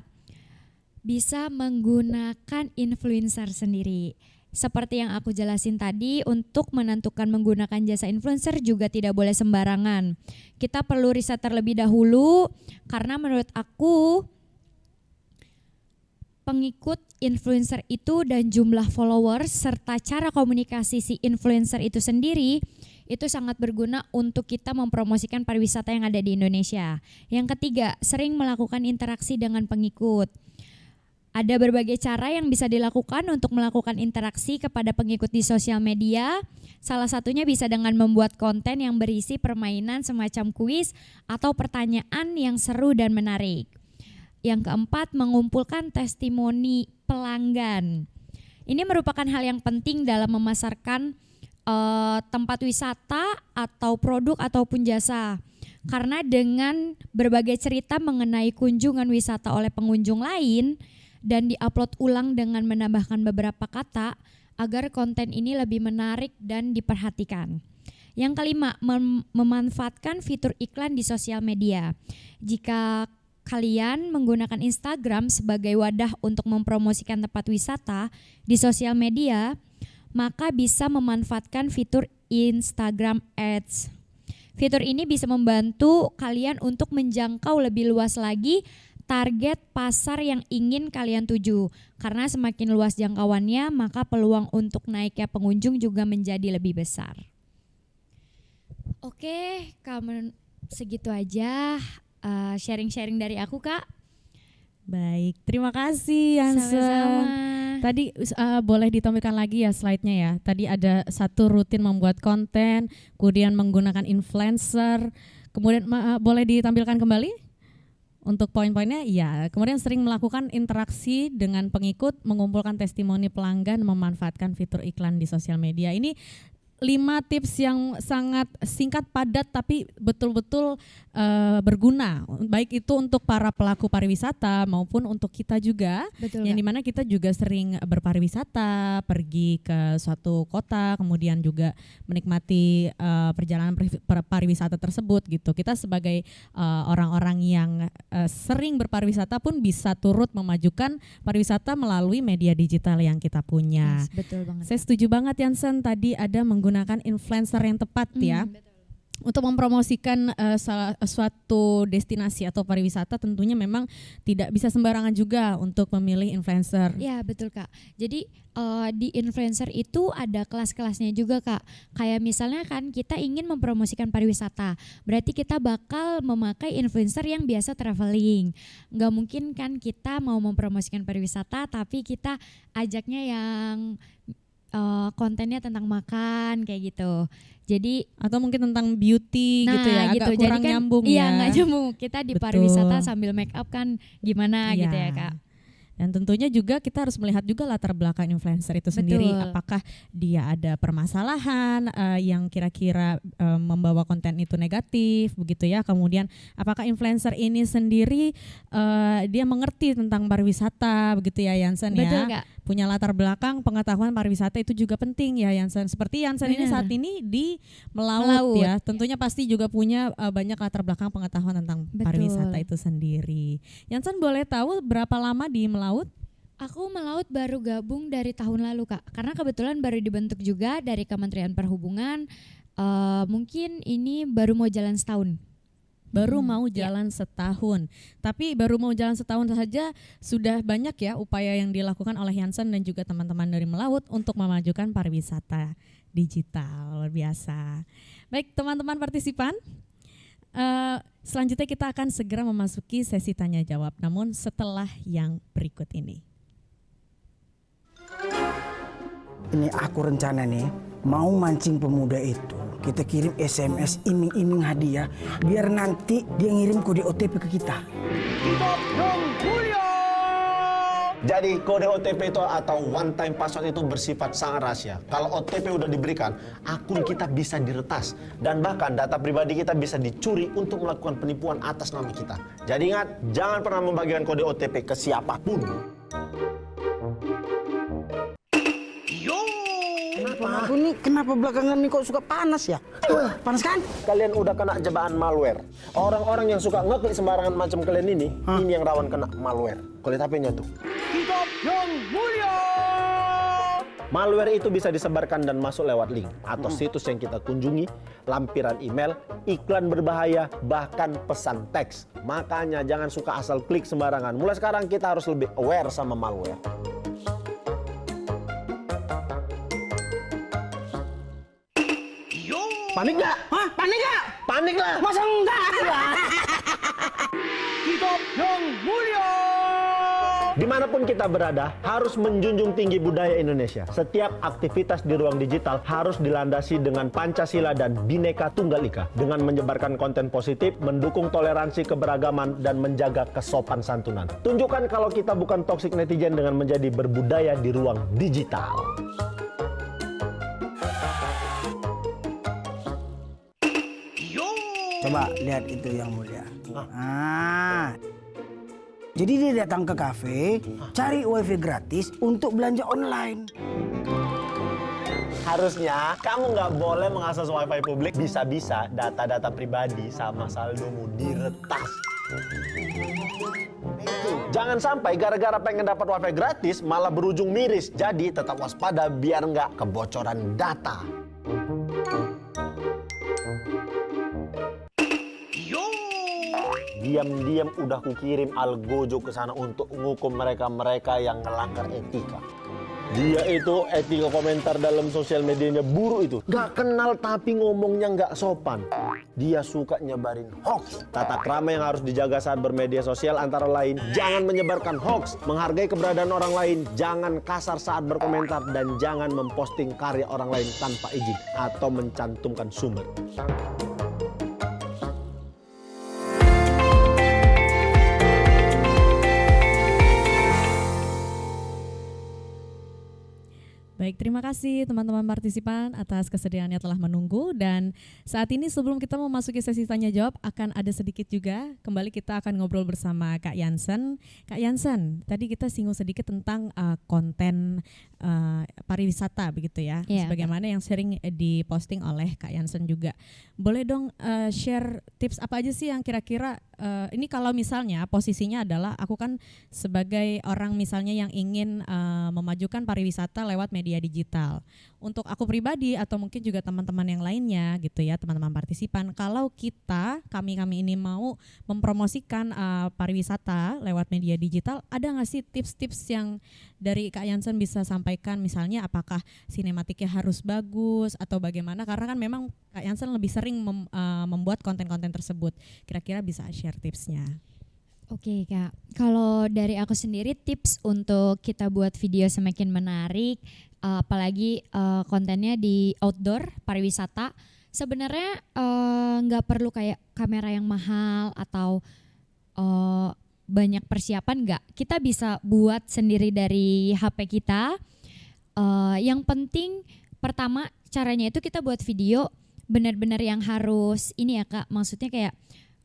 bisa menggunakan influencer sendiri. Seperti yang aku jelasin tadi, untuk menentukan menggunakan jasa influencer juga tidak boleh sembarangan. Kita perlu riset terlebih dahulu, karena menurut aku pengikut influencer itu dan jumlah followers serta cara komunikasi si influencer itu sendiri itu sangat berguna untuk kita mempromosikan pariwisata yang ada di Indonesia. Yang ketiga, sering melakukan interaksi dengan pengikut. Ada berbagai cara yang bisa dilakukan untuk melakukan interaksi kepada pengikut di sosial media. Salah satunya bisa dengan membuat konten yang berisi permainan semacam kuis atau pertanyaan yang seru dan menarik. Yang keempat, mengumpulkan testimoni pelanggan. Ini merupakan hal yang penting dalam memasarkan tempat wisata atau produk ataupun jasa. Karena dengan berbagai cerita mengenai kunjungan wisata oleh pengunjung lain dan diupload ulang dengan menambahkan beberapa kata agar konten ini lebih menarik dan diperhatikan. Yang kelima, memanfaatkan fitur iklan di sosial media. Jika kalian menggunakan Instagram sebagai wadah untuk mempromosikan tempat wisata di sosial media, maka bisa memanfaatkan fitur Instagram Ads. Fitur ini bisa membantu kalian untuk menjangkau lebih luas lagi target pasar yang ingin kalian tuju. Karena semakin luas jangkauannya, maka peluang untuk naiknya pengunjung juga menjadi lebih besar. Oke, segitu aja sharing-sharing dari aku, Kak. Baik, terima kasih Hansen. Sama-sama. Tadi boleh ditampilkan lagi ya slide-nya ya. Tadi ada satu rutin membuat konten, kemudian menggunakan influencer, kemudian boleh ditampilkan kembali untuk poin-poinnya. Ya, kemudian sering melakukan interaksi dengan pengikut, mengumpulkan testimoni pelanggan, memanfaatkan fitur iklan di sosial media. Ini 5 tips yang sangat singkat, padat, tapi betul-betul berguna, baik itu untuk para pelaku pariwisata maupun untuk kita juga. Betul, yang Kak. dimana kita juga sering berpariwisata, pergi ke suatu kota, kemudian juga menikmati perjalanan pariwisata tersebut gitu. Kita sebagai orang-orang yang sering berpariwisata pun bisa turut memajukan pariwisata melalui media digital yang kita punya. Yes, betul banget. Saya setuju banget Yansen, tadi ada menggunakan influencer yang tepat ya. Untuk mempromosikan suatu destinasi atau pariwisata tentunya memang tidak bisa sembarangan juga untuk memilih influencer. Ya betul Kak. Jadi di influencer itu ada kelas-kelasnya juga Kak. Kayak misalnya kan kita ingin mempromosikan pariwisata, berarti kita bakal memakai influencer yang biasa traveling. Nggak mungkin kan kita mau mempromosikan pariwisata tapi kita ajaknya yang kontennya tentang makan kayak gitu. Jadi atau mungkin tentang beauty gitu ya, agak Jadi kurang kan, nyambung iya, ya. nggak nyambung. Kita di Betul. pariwisata sambil make up kan gimana gitu ya Kak. Dan tentunya juga kita harus melihat juga latar belakang influencer itu sendiri. Betul. Apakah dia ada permasalahan yang kira-kira membawa konten itu negatif begitu ya. Kemudian apakah influencer ini sendiri dia mengerti tentang pariwisata begitu ya Yansen ya. Betul Kak. Punya latar belakang pengetahuan pariwisata itu juga penting ya Yansen. Seperti Yansen ini saat ini di Melaut ya. Tentunya pasti juga punya banyak latar belakang pengetahuan tentang pariwisata itu sendiri. Yansen boleh tahu berapa lama di Melaut? Aku Melaut baru gabung dari tahun lalu Kak. Karena kebetulan baru dibentuk juga dari Kementerian Perhubungan. Mungkin ini baru mau jalan setahun. Baru mau jalan setahun. Tapi baru mau jalan setahun saja sudah banyak ya upaya yang dilakukan oleh Yansen dan juga teman-teman dari Melaut untuk memajukan pariwisata digital. Luar biasa. Baik teman-teman partisipan, selanjutnya kita akan segera memasuki sesi tanya jawab. Namun setelah yang berikut ini. Ini aku rencana nih mau mancing pemuda itu. Kita kirim SMS iming-iming hadiah biar nanti dia ngirim kode OTP ke kita. Jadi kode OTP itu atau one time password itu bersifat sangat rahasia. Kalau OTP udah diberikan, akun kita bisa diretas dan bahkan data pribadi kita bisa dicuri untuk melakukan penipuan atas nama kita. Jadi ingat, jangan pernah membagikan kode OTP ke siapapun. Kenapa belakangan ini kok suka panas ya? Panas kan? Kalian udah kena jebakan malware. Orang-orang yang suka ngeklik sembarangan macam kalian ini yang rawan kena malware. Kulit HP-nya tuh. Hidup yang mulia! Malware itu bisa disebarkan dan masuk lewat link atau situs yang kita kunjungi, lampiran email, iklan berbahaya, bahkan pesan teks. Makanya jangan suka asal klik sembarangan. Mulai sekarang kita harus lebih aware sama malware. Panik nggak? Hah? Panik nggak? Panik lah! Masa enggak? Hidup yang mulia! Dimanapun kita berada, harus menjunjung tinggi budaya Indonesia. Setiap aktivitas di ruang digital harus dilandasi dengan Pancasila dan Bhinneka Tunggal Ika. Dengan menyebarkan konten positif, mendukung toleransi keberagaman, dan menjaga kesopan santunan. Tunjukkan kalau kita bukan toxic netizen dengan menjadi berbudaya di ruang digital. Coba lihat itu yang mulia. Jadi dia datang ke kafe, cari wifi gratis untuk belanja online. Harusnya kamu nggak boleh mengakses wifi publik. Bisa-bisa data-data pribadi sama saldomu diretas. Jangan sampai gara-gara pengen dapat wifi gratis malah berujung miris. Jadi tetap waspada biar nggak kebocoran data. Diam-diam udah kukirim algojo ke sana untuk menghukum mereka-mereka yang melanggar etika. Dia itu etika komentar dalam sosial medianya buruk itu. Gak kenal tapi ngomongnya gak sopan. Dia suka nyebarin hoax. Tata krama yang harus dijaga saat bermedia sosial antara lain, jangan menyebarkan hoax, menghargai keberadaan orang lain, jangan kasar saat berkomentar, dan jangan memposting karya orang lain tanpa izin atau mencantumkan sumber. Baik, terima kasih teman-teman partisipan atas kesediaannya telah menunggu, dan saat ini sebelum kita memasuki sesi tanya jawab akan ada sedikit juga kembali kita akan ngobrol bersama Kak Jansen. Kak Jansen, tadi kita singgung sedikit tentang konten pariwisata begitu ya, sebagaimana yang sering diposting oleh Kak Jansen juga. Boleh dong share tips apa aja sih yang kira-kira ini kalau misalnya posisinya adalah aku kan sebagai orang misalnya yang ingin memajukan pariwisata lewat media digital. Untuk aku pribadi atau mungkin juga teman-teman yang lainnya gitu ya, teman-teman partisipan, kalau kami ini mau mempromosikan pariwisata lewat media digital, ada nggak sih tips-tips yang dari Kak Jansen bisa sampaikan, misalnya apakah sinematiknya harus bagus atau bagaimana, karena kan memang Kak Jansen lebih sering membuat konten-konten tersebut, kira-kira bisa share tipsnya. Oke Kak, kalau dari aku sendiri tips untuk kita buat video semakin menarik, apalagi kontennya di outdoor pariwisata, sebenarnya nggak perlu kayak kamera yang mahal atau banyak persiapan, nggak. Kita bisa buat sendiri dari HP kita. Yang penting pertama caranya itu kita buat video benar-benar yang harus ini ya Kak, maksudnya kayak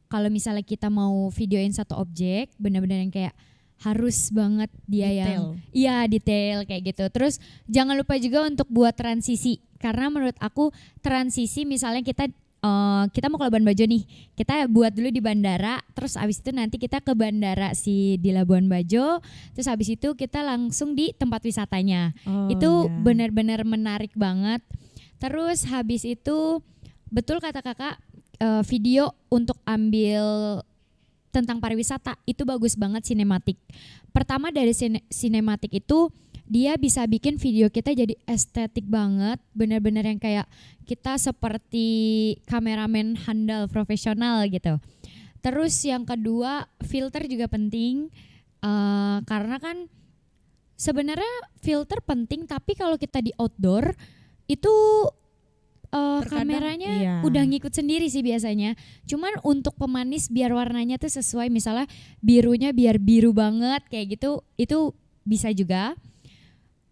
kalau misalnya kita mau videoin satu objek, benar-benar yang kayak harus banget dia detail. Detail kayak gitu. Terus jangan lupa juga untuk buat transisi, karena menurut aku transisi misalnya kita mau ke Labuan Bajo nih, kita buat dulu di bandara, terus abis itu nanti kita ke bandara di Labuan Bajo, terus abis itu kita langsung di tempat wisatanya. Itu benar-benar menarik banget. Terus habis itu betul kata kakak, video untuk ambil tentang pariwisata itu bagus banget sinematik. Pertama dari sinematik itu dia bisa bikin video kita jadi estetik banget, benar-benar yang kayak kita seperti kameramen handal profesional gitu. Terus yang kedua filter juga penting, karena kan sebenarnya filter penting, tapi kalau kita di outdoor itu kameranya udah ngikut sendiri sih biasanya. Cuman untuk pemanis biar warnanya tuh sesuai, misalnya birunya biar biru banget kayak gitu, itu bisa juga.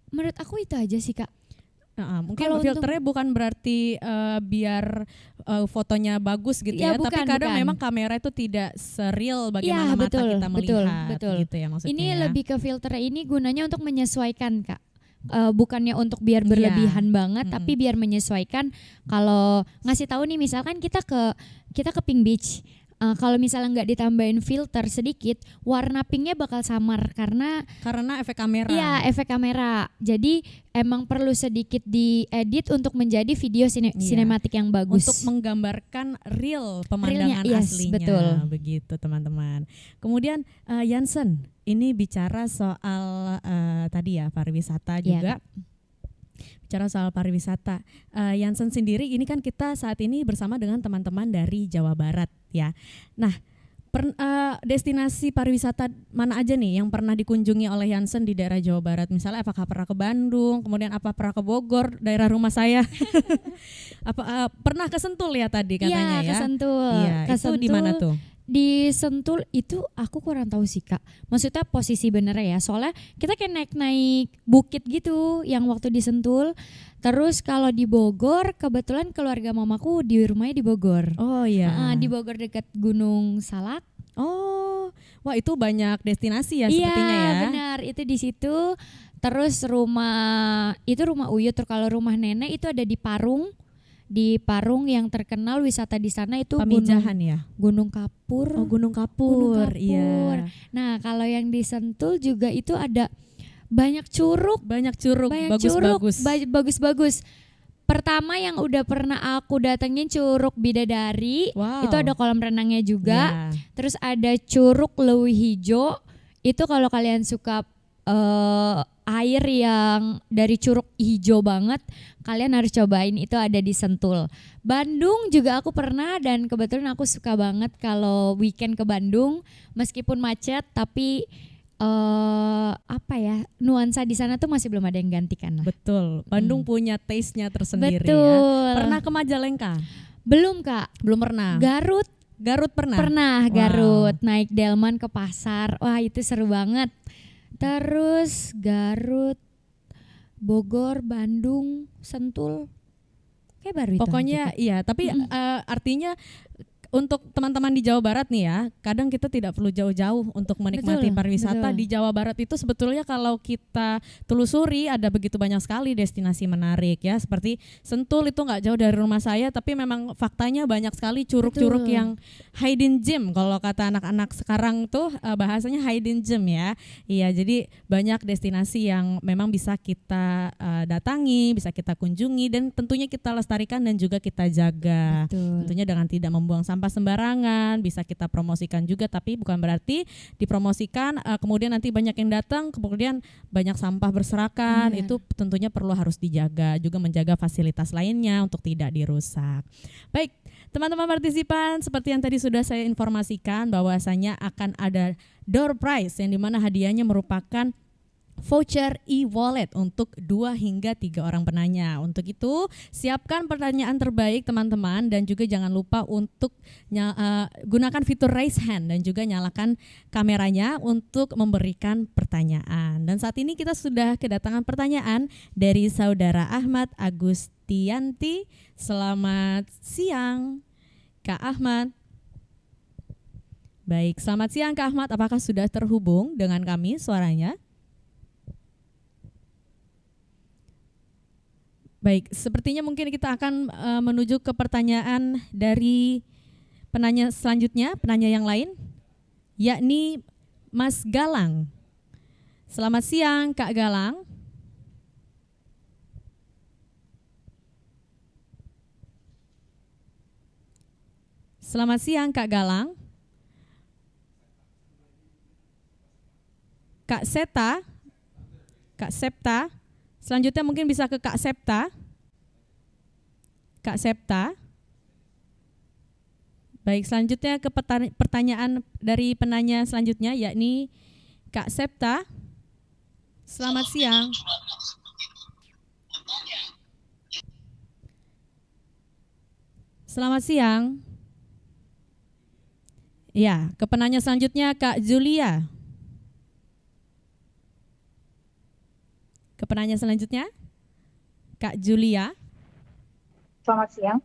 Menurut aku itu aja sih Kak. Mungkin kalau filternya bukan berarti biar fotonya bagus gitu ya, bukan, tapi kadang bukan. memang kamera itu tidak seril bagaimana mata kita melihat betul. gitu ya maksudnya. Ini ya. lebih ke filter ini gunanya untuk menyesuaikan Kak. Bukannya untuk biar berlebihan banget, tapi biar menyesuaikan. Kalau ngasih tahu nih misalkan kita ke Pink Beach, kalau misalnya nggak ditambahin filter sedikit, warna pinknya bakal samar karena efek kamera. Iya, efek kamera. Jadi emang perlu sedikit diedit untuk menjadi video sinematik yang bagus. Untuk menggambarkan real pemandangan aslinya. Betul. Begitu teman-teman. Kemudian Jansen, ini bicara soal tadi ya pariwisata juga. Bicara soal pariwisata, Jansen sendiri ini kan kita saat ini bersama dengan teman-teman dari Jawa Barat ya. Nah, destinasi pariwisata mana aja nih yang pernah dikunjungi oleh Jansen di daerah Jawa Barat? Misalnya apakah pernah ke Bandung, kemudian apa pernah ke Bogor, daerah rumah saya? Pernah ke Sentul ya tadi katanya ya? Iya, ke Sentul. Iya, itu di mana tuh? Di Sentul itu aku kurang tahu sih Kak. Maksudnya posisi bener ya. Soalnya kita kayak naik bukit gitu yang waktu di Sentul. Terus kalau di Bogor kebetulan keluarga mamaku di rumahnya di Bogor. Oh iya. Di Bogor dekat Gunung Salak. Oh, wah itu banyak destinasi ya sepertinya ya. Iya benar, itu di situ. Terus rumah Uyut. Kalau rumah nenek itu ada di Parung. Di Parung yang terkenal wisata di sana itu Pamijahan ya? Gunung Kapur. Oh Gunung Kapur, iya. Nah kalau yang di Sentul juga itu ada banyak curug. Bagus-bagus. Pertama yang udah pernah aku datengin Curug Bidadari, itu ada kolam renangnya juga. Terus ada Curug Leuwi Hijau, itu kalau kalian suka air yang dari Curug hijau banget, kalian harus cobain, itu ada di Sentul. Bandung juga aku pernah, dan kebetulan aku suka banget kalau weekend ke Bandung, meskipun macet tapi apa ya, nuansa di sana tuh masih belum ada yang gantikan lah. Betul, Bandung punya taste-nya tersendiri Betul. ya. Pernah ke Majalengka? Belum Kak. Belum pernah. Garut Pernah? Pernah, Wow. Garut, naik delman ke pasar, wah itu seru banget. Terus Garut, Bogor, Bandung, Sentul, kayak baru itu Pokoknya aja, Kak. iya, tapi artinya untuk teman-teman di Jawa Barat nih ya, kadang kita tidak perlu jauh-jauh untuk menikmati Betul, pariwisata. betul. Di Jawa Barat itu sebetulnya kalau kita telusuri ada begitu banyak sekali destinasi menarik ya. Seperti Sentul itu nggak jauh dari rumah saya, tapi memang faktanya banyak sekali curug-curug Betul. yang hidden gem. Kalau kata anak-anak sekarang tuh bahasanya hidden gem ya. Iya, jadi banyak destinasi yang memang bisa kita datangi, bisa kita kunjungi, dan tentunya kita lestarikan dan juga kita jaga. Betul. Tentunya dengan tidak membuang sampah sembarangan, bisa kita promosikan juga, tapi bukan berarti dipromosikan kemudian nanti banyak yang datang, kemudian banyak sampah berserakan. Benar. Itu tentunya perlu harus dijaga, juga menjaga fasilitas lainnya untuk tidak dirusak. Baik, teman-teman partisipan, seperti yang tadi sudah saya informasikan bahwasanya akan ada door prize yang dimana hadiahnya merupakan voucher e-wallet untuk 2 hingga 3 orang penanya. Untuk itu, siapkan pertanyaan terbaik teman-teman, dan juga jangan lupa untuk gunakan fitur raise hand dan juga nyalakan kameranya untuk memberikan pertanyaan. Dan saat ini kita sudah kedatangan pertanyaan dari saudara Ahmad Agustianti. Selamat siang, Kak Ahmad. Baik, selamat siang Kak Ahmad. Apakah sudah terhubung dengan kami suaranya? Baik, sepertinya mungkin kita akan menuju ke pertanyaan dari penanya selanjutnya, penanya yang lain, yakni Mas Galang. Selamat siang Kak Galang. Selamat siang Kak Galang. Kak Seta, Kak Septa. Selanjutnya mungkin bisa ke Kak Septa. Kak Septa. Baik, selanjutnya ke pertanyaan dari penanya selanjutnya, yakni Kak Septa. Selamat siang. Selamat siang. Ya, ke penanya selanjutnya Kak Julia. Ke penanya selanjutnya, Kak Julia. Selamat siang.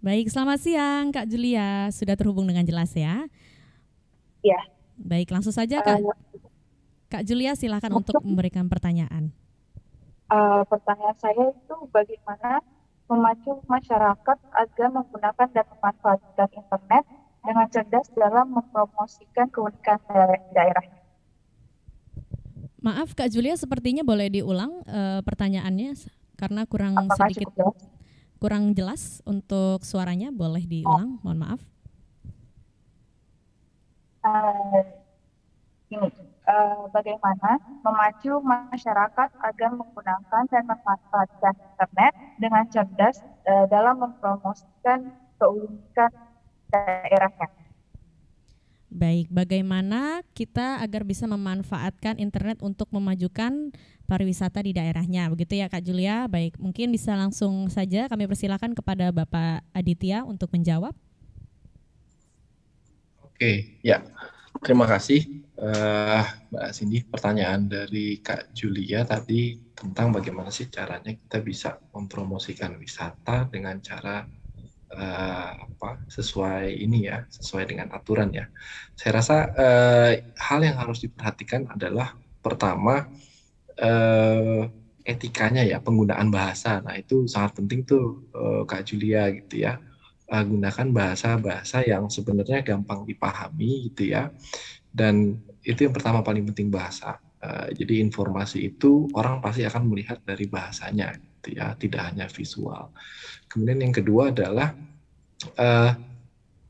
Baik, selamat siang Kak Julia. Sudah terhubung dengan jelas ya? Iya. Baik, langsung saja Kak Julia, silakan untuk memberikan pertanyaan. Pertanyaan saya itu bagaimana memacu masyarakat agar menggunakan dan memanfaatkan internet dengan cerdas dalam mempromosikan keunikan daerahnya. Maaf Kak Julia, sepertinya boleh diulang pertanyaannya karena kurang jelas untuk suaranya. Boleh diulang, mohon maaf. Bagaimana memacu masyarakat agar menggunakan dan memanfaatkan internet dengan cerdas dalam mempromosikan keunikan daerahnya. Baik, bagaimana kita agar bisa memanfaatkan internet untuk memajukan pariwisata di daerahnya, begitu ya Kak Julia? Baik, mungkin bisa langsung saja kami persilakan kepada Bapak Aditya untuk menjawab. Oke, ya. Terima kasih Mbak Cindy. Pertanyaan dari Kak Julia tadi tentang bagaimana sih caranya kita bisa mempromosikan wisata dengan cara sesuai dengan aturan ya. Saya rasa hal yang harus diperhatikan adalah pertama etikanya ya, penggunaan bahasa. Nah itu sangat penting tuh Kak Julia gitu ya. Gunakan bahasa-bahasa yang sebenarnya gampang dipahami gitu ya. Dan itu yang pertama, paling penting bahasa. Jadi informasi itu orang pasti akan melihat dari bahasanya gitu ya, tidak hanya visual. Kemudian yang kedua adalah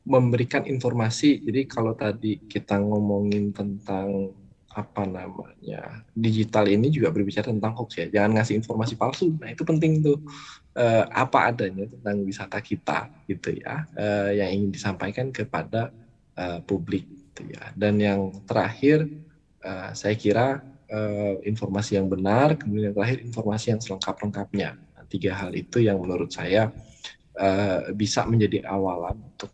memberikan informasi. Jadi kalau tadi kita ngomongin tentang apa namanya, digital ini juga berbicara tentang hoax ya. Jangan ngasih informasi palsu. Nah, itu penting tuh. Apa adanya tentang wisata kita gitu ya, yang ingin disampaikan kepada publik gitu ya. Dan yang terakhir, saya kira informasi yang benar, kemudian yang terakhir informasi yang selengkap-lengkapnya. Nah, 3 hal itu yang menurut saya bisa menjadi awalan untuk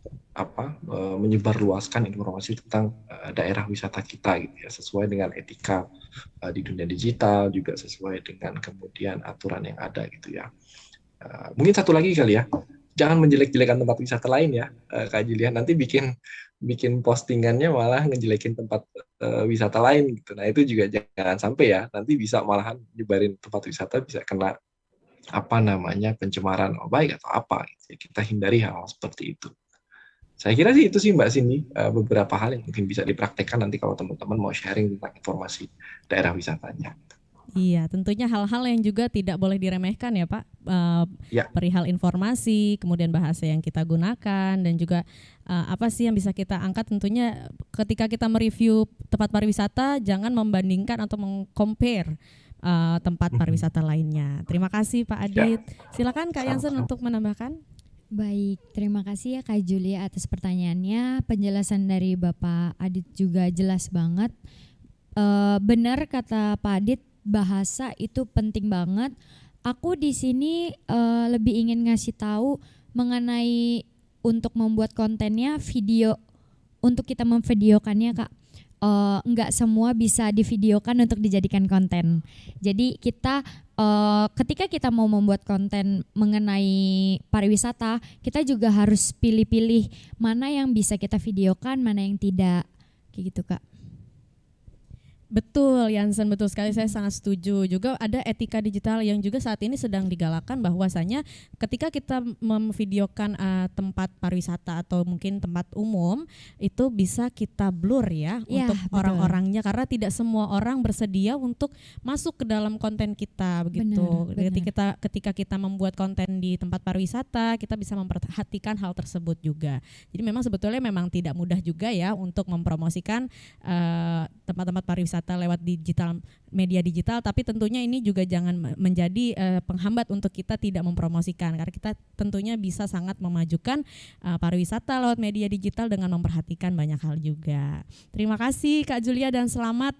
menyebarluaskan informasi tentang daerah wisata kita gitu ya, sesuai dengan etika di dunia digital, juga sesuai dengan kemudian aturan yang ada gitu ya. Mungkin satu lagi kali ya, jangan menjelek-jelekan tempat wisata lain ya, Kak Julian, nanti bikin postingannya malah ngejelekin tempat wisata lain gitu. Nah, itu juga jangan sampai ya, nanti bisa malahan nyebarin tempat wisata bisa kena pencemaran baik atau apa gitu. Kita hindari hal seperti itu. Saya kira sih itu sih Mbak Cindy, beberapa hal yang mungkin bisa dipraktekkan nanti kalau teman-teman mau sharing tentang informasi daerah wisatanya. Iya, tentunya hal-hal yang juga tidak boleh diremehkan ya Pak, Ya. perihal informasi, kemudian bahasa yang kita gunakan, dan juga apa sih yang bisa kita angkat. Tentunya ketika kita mereview tempat pariwisata, jangan membandingkan atau meng-compare tempat pariwisata lainnya. Terima kasih Pak Adit. Silakan Kak Yansen untuk menambahkan. Baik, terima kasih ya Kak Julia atas pertanyaannya. Penjelasan dari Bapak Adit juga jelas banget. Benar kata Pak Adit, bahasa itu penting banget. Aku di sini lebih ingin ngasih tahu mengenai untuk membuat kontennya video, untuk kita memvideokannya Kak. Enggak semua bisa divideokan untuk dijadikan konten. Jadi kita ketika kita mau membuat konten mengenai pariwisata, kita juga harus pilih-pilih mana yang bisa kita videokan, mana yang tidak, kayak gitu Kak. Betul, Yansen, betul sekali, saya sangat setuju. Juga ada etika digital yang juga saat ini sedang digalakan, bahwasanya ketika kita memvideokan tempat pariwisata atau mungkin tempat umum, itu bisa kita blur ya, untuk betul. orang-orangnya, karena tidak semua orang bersedia untuk masuk ke dalam konten kita begitu. Benar. Ketika kita membuat konten di tempat pariwisata, kita bisa memperhatikan hal tersebut juga. Jadi memang sebetulnya memang tidak mudah juga ya untuk mempromosikan tempat-tempat pariwisata lewat media digital, tapi tentunya ini juga jangan menjadi penghambat untuk kita tidak mempromosikan, karena kita tentunya bisa sangat memajukan pariwisata lewat media digital dengan memperhatikan banyak hal juga. Terima kasih Kak Julia dan selamat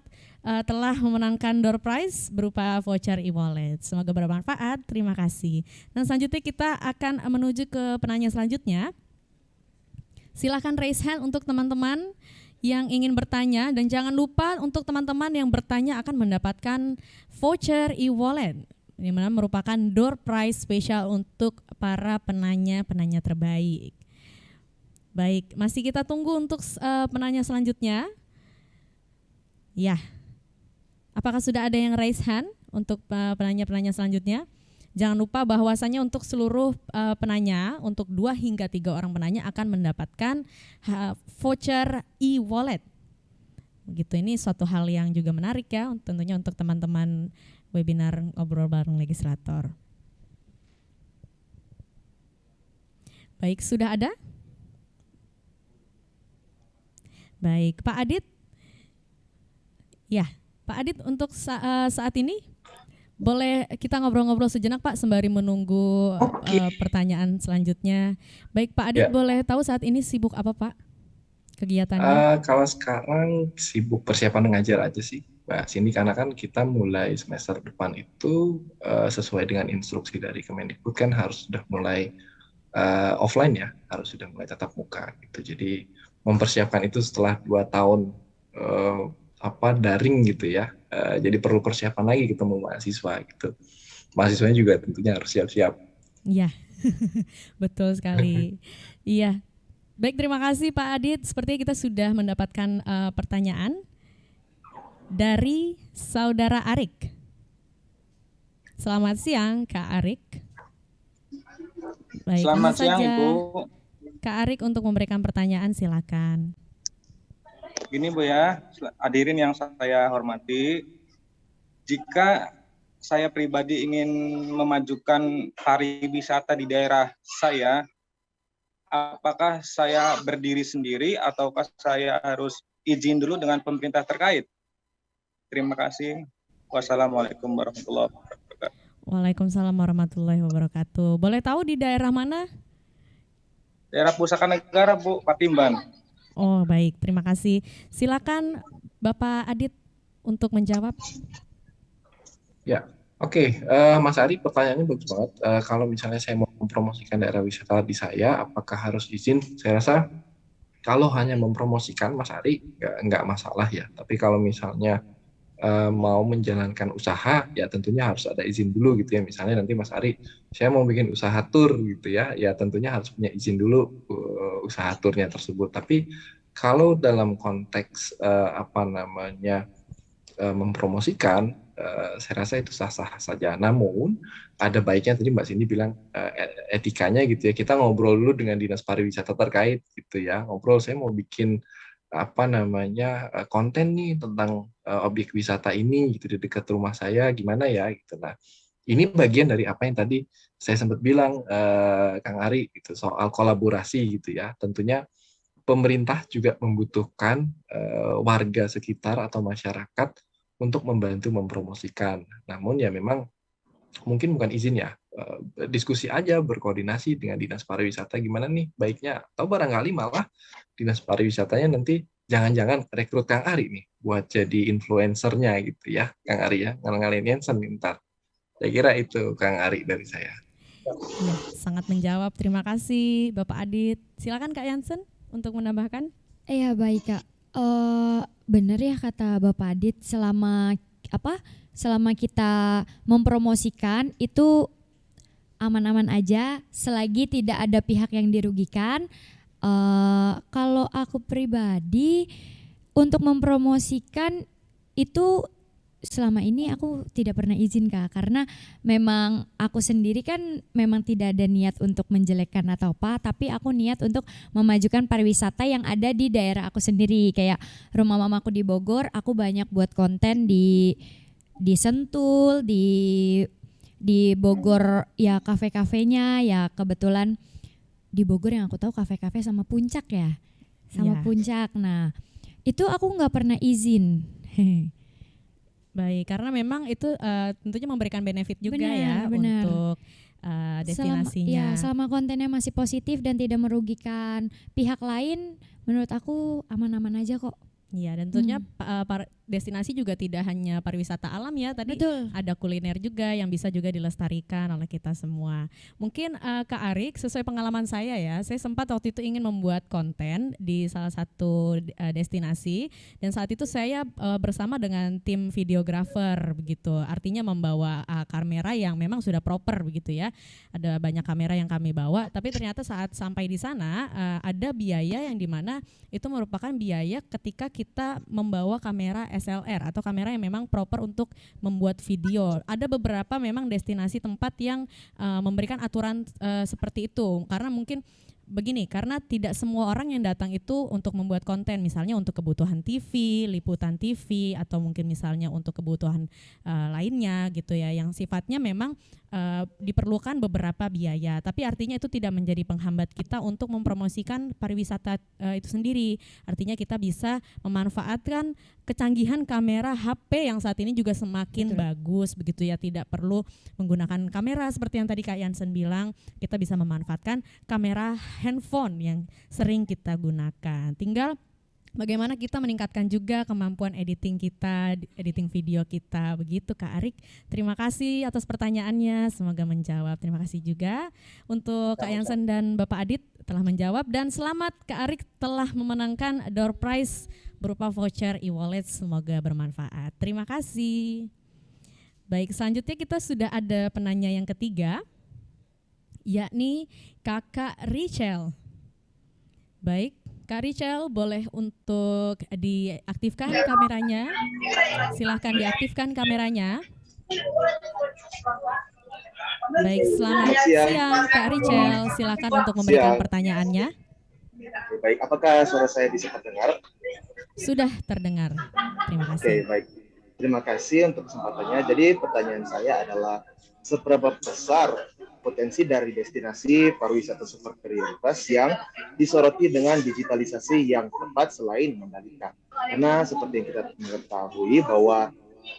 telah memenangkan door prize berupa voucher e-wallet. Semoga bermanfaat. Terima kasih. Dan selanjutnya kita akan menuju ke penanya selanjutnya. Silahkan raise hand untuk teman-teman yang ingin bertanya, dan jangan lupa untuk teman-teman yang bertanya akan mendapatkan voucher e-wallet yang mana merupakan door prize spesial untuk para penanya terbaik. Baik, masih kita tunggu untuk penanya selanjutnya. Ya, apakah sudah ada yang raise hand untuk penanya selanjutnya? Jangan lupa bahwasanya untuk seluruh penanya, untuk 2 hingga 3 orang penanya akan mendapatkan voucher e-wallet. Begitu, ini suatu hal yang juga menarik ya, tentunya untuk teman-teman webinar Ngobrol Bareng Legislator. Baik, sudah ada? Baik, Pak Adit. Ya, Pak Adit, untuk saat ini boleh kita ngobrol-ngobrol sejenak Pak sembari menunggu pertanyaan selanjutnya. Baik Pak Adit, boleh tahu saat ini sibuk apa Pak kegiatannya? Kalau sekarang sibuk persiapan mengajar aja sih Mbak Cindy, karena kan kita mulai semester depan itu sesuai dengan instruksi dari Kemendikbud kan harus sudah mulai offline ya, harus sudah mulai tatap muka gitu. Jadi mempersiapkan itu setelah 2 tahun daring gitu ya. Jadi perlu persiapan lagi ketemu mahasiswa gitu. Mahasiswanya juga tentunya harus siap-siap. Iya, betul sekali. Iya. Baik, terima kasih Pak Adit. Sepertinya kita sudah mendapatkan pertanyaan dari Saudara Arik. Selamat siang Kak Arik. Baik, selamat siang saja. Ibu. Kak Arik untuk memberikan pertanyaan silakan. Gini Bu ya, hadirin yang saya hormati, jika saya pribadi ingin memajukan pariwisata di daerah saya, apakah saya berdiri sendiri ataukah saya harus izin dulu dengan pemerintah terkait? Terima kasih. Wassalamualaikum warahmatullahi wabarakatuh. Waalaikumsalam warahmatullahi wabarakatuh. Boleh tahu di daerah mana? Daerah Pusaka Negara, Bu, Patimban. Oh, baik. Terima kasih. Silakan Bapak Adit untuk menjawab. Ya, oke. Mas Ari, pertanyaannya bagus banget. Kalau misalnya saya mau mempromosikan daerah wisata di saya, apakah harus izin? Saya rasa kalau hanya mempromosikan, Mas Ari, nggak masalah ya. Tapi kalau misalnya mau menjalankan usaha, ya tentunya harus ada izin dulu gitu ya. Misalnya nanti Mas Ari, saya mau bikin usaha tur gitu ya, ya tentunya harus punya izin dulu usaha turnya tersebut. Tapi kalau dalam konteks mempromosikan, saya rasa itu sah-sah saja. Namun ada baiknya, tadi Mbak Cindy bilang etikanya gitu ya, kita ngobrol dulu dengan dinas pariwisata terkait gitu ya. Ngobrol, saya mau bikin konten nih tentang objek wisata ini gitu di dekat rumah saya, gimana ya gitu. Nah, ini bagian dari apa yang tadi saya sempat bilang, Kang Ari, gitu, soal kolaborasi gitu ya. Tentunya pemerintah juga membutuhkan warga sekitar atau masyarakat untuk membantu mempromosikan. Namun ya memang mungkin bukan izin ya, diskusi aja, berkoordinasi dengan dinas pariwisata gimana nih baiknya, atau barangkali malah dinas pariwisatanya nanti jangan-jangan rekrut Kang Ari nih buat jadi influencernya gitu ya, Kang Ari ya, ngalangin Jensen ntar. Saya kira itu Kang Ari dari saya. Ya, sangat menjawab. Terima kasih Bapak Adit. Silakan Kak Jansen untuk menambahkan. Iya baik Kak. Benar ya kata Bapak Adit, selama kita mempromosikan itu aman-aman aja selagi tidak ada pihak yang dirugikan. Kalau aku pribadi untuk mempromosikan itu selama ini aku tidak pernah izin Kak, karena memang aku sendiri kan memang tidak ada niat untuk menjelekkan atau apa, tapi aku niat untuk memajukan pariwisata yang ada di daerah aku sendiri. Kayak rumah mamaku di Bogor, aku banyak buat konten di Sentul, di Bogor ya, kafe-kafenya ya, kebetulan di Bogor yang aku tahu kafe-kafe sama Puncak ya, sama Iya. Puncak. Nah itu aku nggak pernah izin. Baik, karena memang itu tentunya memberikan benefit juga Benar. untuk destinasinya. Selama kontennya masih positif dan tidak merugikan pihak lain, menurut aku aman-aman aja kok. Iya, dan tentunya destinasi juga tidak hanya pariwisata alam ya, tadi Betul. ada kuliner juga yang bisa juga dilestarikan oleh kita semua. Mungkin Kak Arik, sesuai pengalaman saya ya, saya sempat waktu itu ingin membuat konten di salah satu destinasi, dan saat itu saya bersama dengan tim videographer begitu, artinya membawa kamera yang memang sudah proper begitu ya, ada banyak kamera yang kami bawa, tapi ternyata saat sampai di sana ada biaya yang dimana itu merupakan biaya ketika kita membawa kamera SLR atau kamera yang memang proper untuk membuat video. Ada beberapa memang destinasi tempat yang memberikan aturan seperti itu, karena mungkin begini, karena tidak semua orang yang datang itu untuk membuat konten, misalnya untuk kebutuhan TV, liputan TV, atau mungkin misalnya untuk kebutuhan lainnya gitu ya, yang sifatnya memang diperlukan beberapa biaya, tapi artinya itu tidak menjadi penghambat kita untuk mempromosikan pariwisata itu sendiri. Artinya kita bisa memanfaatkan kecanggihan kamera HP yang saat ini juga semakin bagus begitu ya, tidak perlu menggunakan kamera seperti yang tadi Kak Jansen bilang, kita bisa memanfaatkan kamera handphone yang sering kita gunakan. Tinggal bagaimana kita meningkatkan juga kemampuan editing kita, editing video kita, begitu Kak Arik. Terima kasih atas pertanyaannya, semoga menjawab. Terima kasih juga untuk Kak Jansen dan Bapak Adit telah menjawab, dan selamat Kak Arik telah memenangkan door prize berupa voucher e-wallet, semoga bermanfaat. Terima kasih. Baik, selanjutnya kita sudah ada penanya yang ketiga, yakni Kakak Richel. Baik, Kak Richel boleh untuk diaktifkan kameranya. Silahkan diaktifkan kameranya. Baik, selamat siang Kak Richel. Silahkan untuk memberikan pertanyaannya. Baik, apakah suara saya bisa terdengar? Sudah terdengar. Terima kasih. Oke, baik. Terima kasih untuk kesempatannya. Jadi pertanyaan saya adalah, seberapa besar potensi dari destinasi pariwisata super prioritas yang disoroti dengan digitalisasi yang tepat selain Mandalika? Karena seperti yang kita mengetahui bahwa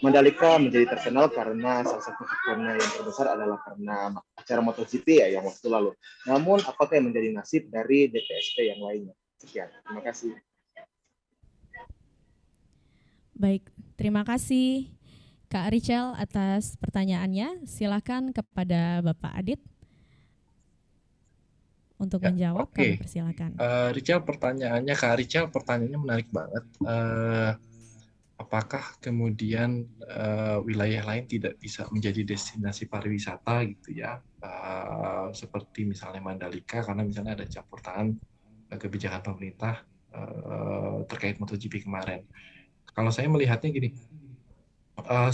Mandalika menjadi terkenal karena salah satu faktornya yang terbesar adalah karena acara MotoGP ya yang waktu lalu. Namun apakah yang menjadi nasib dari DPSP yang lainnya? Sekian, terima kasih. Baik, terima kasih Kak Richel atas pertanyaannya. Silakan kepada Bapak Adit untuk menjawab. Oke. Kami persilakan. Richel, pertanyaannya menarik banget. Apakah kemudian wilayah lain tidak bisa menjadi destinasi pariwisata gitu ya, seperti misalnya Mandalika, karena misalnya ada campur tangan kebijakan pemerintah terkait MotoGP kemarin. Kalau saya melihatnya gini,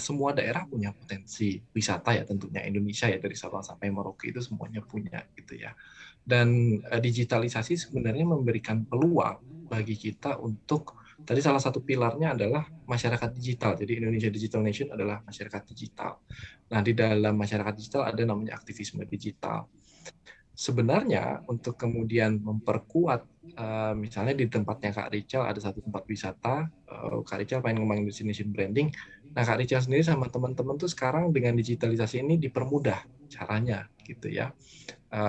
semua daerah punya potensi wisata ya, tentunya Indonesia ya dari Sabang sampai Merauke itu semuanya punya gitu ya. Dan digitalisasi sebenarnya memberikan peluang bagi kita untuk, tadi salah satu pilarnya adalah masyarakat digital. Jadi Indonesia Digital Nation adalah masyarakat digital. Nah, di dalam masyarakat digital ada namanya aktivisme digital. Sebenarnya untuk kemudian memperkuat, misalnya di tempatnya Kak Richel ada satu tempat wisata, Kak Richel pengen ngembangin destination branding. Nah, Kak Richel sendiri sama teman-teman tuh sekarang dengan digitalisasi ini dipermudah caranya gitu ya,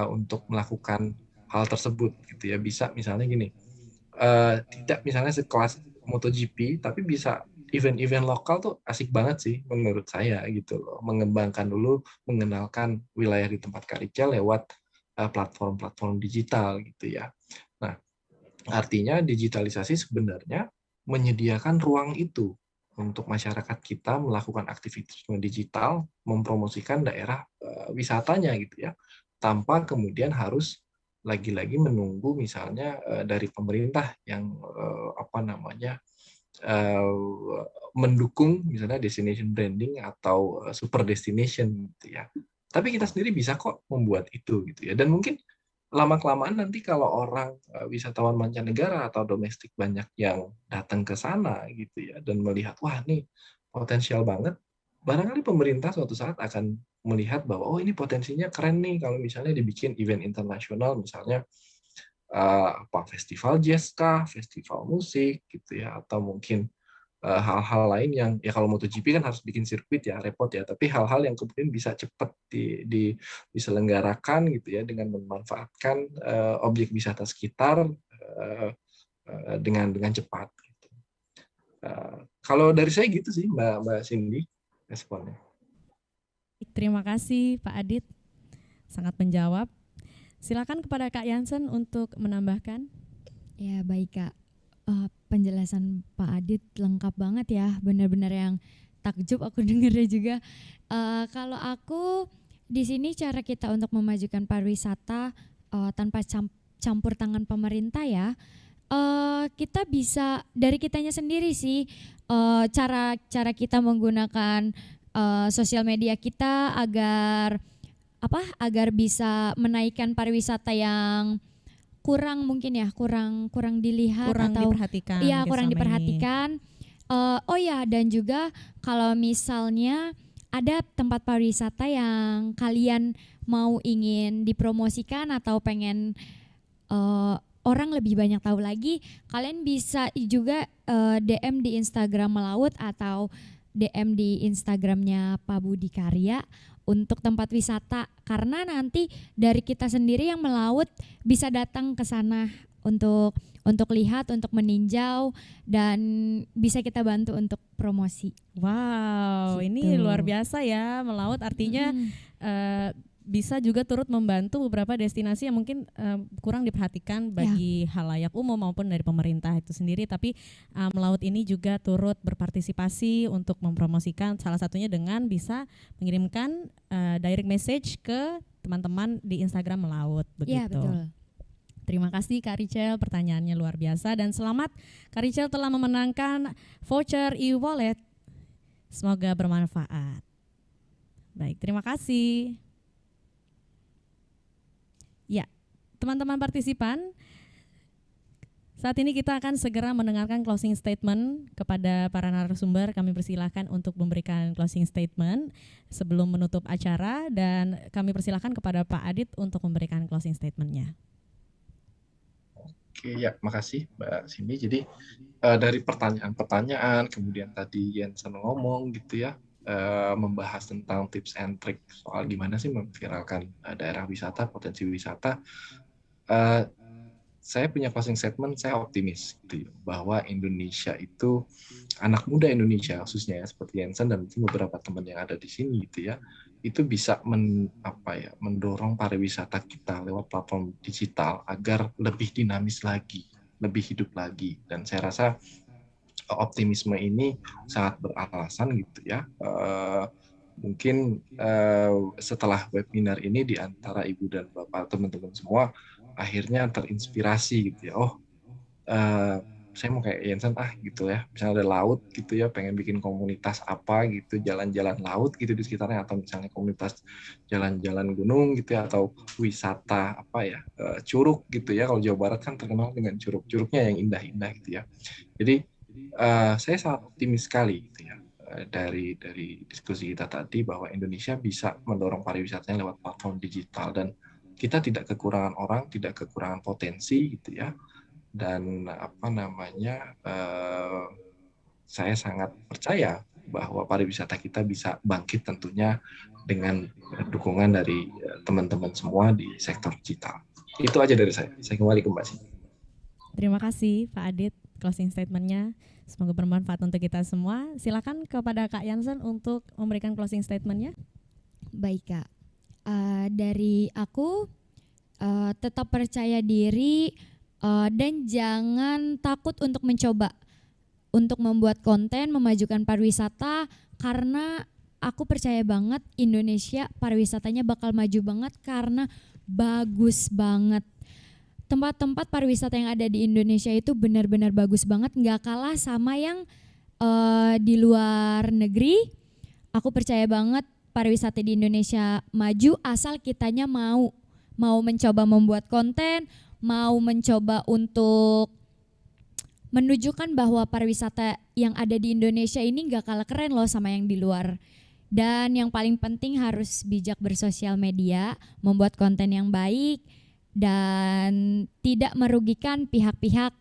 untuk melakukan hal tersebut gitu ya. Bisa misalnya gini, tidak misalnya sekelas MotoGP, tapi bisa event-event lokal tuh asik banget sih menurut saya gitu loh. Mengembangkan dulu, mengenalkan wilayah di tempat Kak Richel lewat platform-platform digital gitu ya. Nah, artinya digitalisasi sebenarnya menyediakan ruang itu untuk masyarakat kita melakukan aktivitas digital, mempromosikan daerah wisatanya gitu ya, tanpa kemudian harus lagi-lagi menunggu misalnya dari pemerintah yang mendukung misalnya destination branding atau super destination gitu ya. Tapi kita sendiri bisa kok membuat itu gitu ya. Dan mungkin lama-kelamaan nanti kalau orang wisatawan mancanegara atau domestik banyak yang datang ke sana gitu ya dan melihat, wah nih potensial banget, barangkali pemerintah suatu saat akan melihat bahwa oh ini potensinya keren nih kalau misalnya dibikin event internasional, misalnya festival jazz kah, festival musik gitu ya, atau mungkin hal-hal lain yang ya kalau MotoGP kan harus bikin sirkuit ya, repot ya, tapi hal-hal yang kemudian bisa cepat diselenggarakan gitu ya dengan memanfaatkan objek wisata sekitar dengan cepat gitu. Kalau dari saya gitu sih Mbak Cindy responnya. Terima kasih Pak Adit, sangat menjawab. Silakan kepada Kak Jansen untuk menambahkan. Ya baik Kak, penjelasan Pak Adit lengkap banget ya, benar-benar yang takjub aku dengernya juga. Kalau aku di sini cara kita untuk memajukan pariwisata tanpa campur tangan pemerintah ya, kita bisa dari kitanya sendiri sih, cara kita menggunakan sosial media kita agar bisa menaikkan pariwisata yang kurang mungkin ya, kurang dilihat atau diperhatikan. Iya, kurang diperhatikan. Oh ya, dan juga kalau misalnya ada tempat pariwisata yang kalian ingin dipromosikan atau pengen orang lebih banyak tahu lagi, kalian bisa juga DM di Instagram Melaut atau DM di Instagramnya Pak Budi Karya untuk tempat wisata, karena nanti dari kita sendiri yang melaut bisa datang ke sana untuk lihat, untuk meninjau, dan bisa kita bantu untuk promosi. Wow, Gitu. ini luar biasa ya, melaut artinya bisa juga turut membantu beberapa destinasi yang mungkin kurang diperhatikan bagi halayak umum maupun dari pemerintah itu sendiri, tapi melaut ini juga turut berpartisipasi untuk mempromosikan, salah satunya dengan bisa mengirimkan direct message ke teman-teman di Instagram Melaut begitu. Iya, betul. Terima kasih Kak Richel, pertanyaannya luar biasa, dan selamat Kak Richel telah memenangkan voucher e-wallet. Semoga bermanfaat. Baik, terima kasih. Ya, teman-teman partisipan, saat ini kita akan segera mendengarkan closing statement kepada para narasumber. Kami persilahkan untuk memberikan closing statement sebelum menutup acara, dan kami persilahkan kepada Pak Adit untuk memberikan closing statementnya. Oke, ya, makasih Mbak Cindy. Jadi dari pertanyaan-pertanyaan, kemudian tadi Jensen ngomong gitu ya, membahas tentang tips and trick soal gimana sih memviralkan daerah wisata, potensi wisata. Saya punya closing statement, saya optimis gitu ya, bahwa Indonesia itu, anak muda Indonesia khususnya ya, seperti Jensen dan beberapa teman yang ada di sini gitu ya, itu bisa mendorong pariwisata kita lewat platform digital agar lebih dinamis lagi, lebih hidup lagi. Dan saya rasa optimisme ini sangat beralasan gitu ya. Mungkin setelah webinar ini di antara Ibu dan Bapak teman-teman semua akhirnya terinspirasi gitu ya. Saya mau kayak Jensen gitu ya, misalnya ada laut gitu ya, pengen bikin komunitas apa gitu, jalan-jalan laut gitu di sekitarnya, atau misalnya komunitas jalan-jalan gunung gitu ya, atau wisata curug gitu ya. Kalau Jawa Barat kan terkenal dengan curug-curugnya yang indah-indah gitu ya. Jadi saya sangat optimis sekali gitu ya, dari diskusi kita tadi bahwa Indonesia bisa mendorong pariwisatanya lewat platform digital, dan kita tidak kekurangan orang, tidak kekurangan potensi gitu ya. Dan saya sangat percaya bahwa pariwisata kita bisa bangkit tentunya dengan dukungan dari teman-teman semua di sektor digital. Itu aja dari saya. Saya kembali ke Mbak Cindy. Terima kasih Pak Adit, closing statement-nya. Semoga bermanfaat untuk kita semua. Silakan kepada Kak Jensen untuk memberikan closing statement-nya. Baik Kak, dari aku tetap percaya diri dan jangan takut untuk mencoba untuk membuat konten, memajukan pariwisata, karena aku percaya banget Indonesia pariwisatanya bakal maju banget karena bagus banget. Tempat-tempat pariwisata yang ada di Indonesia itu benar-benar bagus banget, nggak kalah sama yang di luar negeri. Aku percaya banget pariwisata di Indonesia maju asal kitanya mau mencoba membuat konten, mau mencoba untuk menunjukkan bahwa pariwisata yang ada di Indonesia ini nggak kalah keren loh sama yang di luar. Dan yang paling penting harus bijak bersosial media, membuat konten yang baik dan tidak merugikan pihak-pihak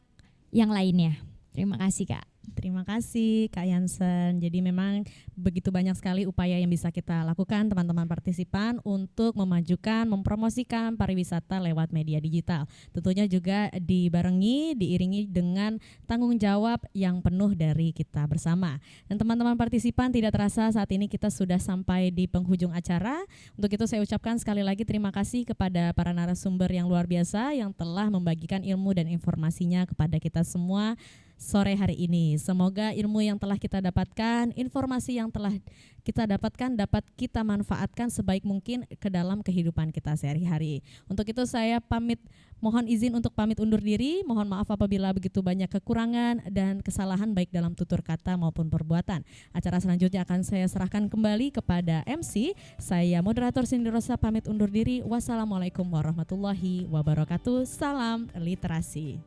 yang lainnya. Terima kasih Kak. Terima kasih Kak Jensen. Jadi memang begitu banyak sekali upaya yang bisa kita lakukan teman-teman partisipan untuk memajukan, mempromosikan pariwisata lewat media digital. Tentunya juga diiringi dengan tanggung jawab yang penuh dari kita bersama. Dan teman-teman partisipan, tidak terasa saat ini kita sudah sampai di penghujung acara. Untuk itu saya ucapkan sekali lagi terima kasih kepada para narasumber yang luar biasa yang telah membagikan ilmu dan informasinya kepada kita semua sore hari ini. Semoga ilmu yang telah kita dapatkan, informasi yang telah kita dapatkan dapat kita manfaatkan sebaik mungkin ke dalam kehidupan kita sehari-hari. Untuk itu saya mohon izin untuk pamit undur diri. Mohon maaf apabila begitu banyak kekurangan dan kesalahan baik dalam tutur kata maupun perbuatan. Acara selanjutnya akan saya serahkan kembali kepada MC. Saya moderator Cindy Rosa pamit undur diri. Wassalamualaikum warahmatullahi wabarakatuh. Salam literasi.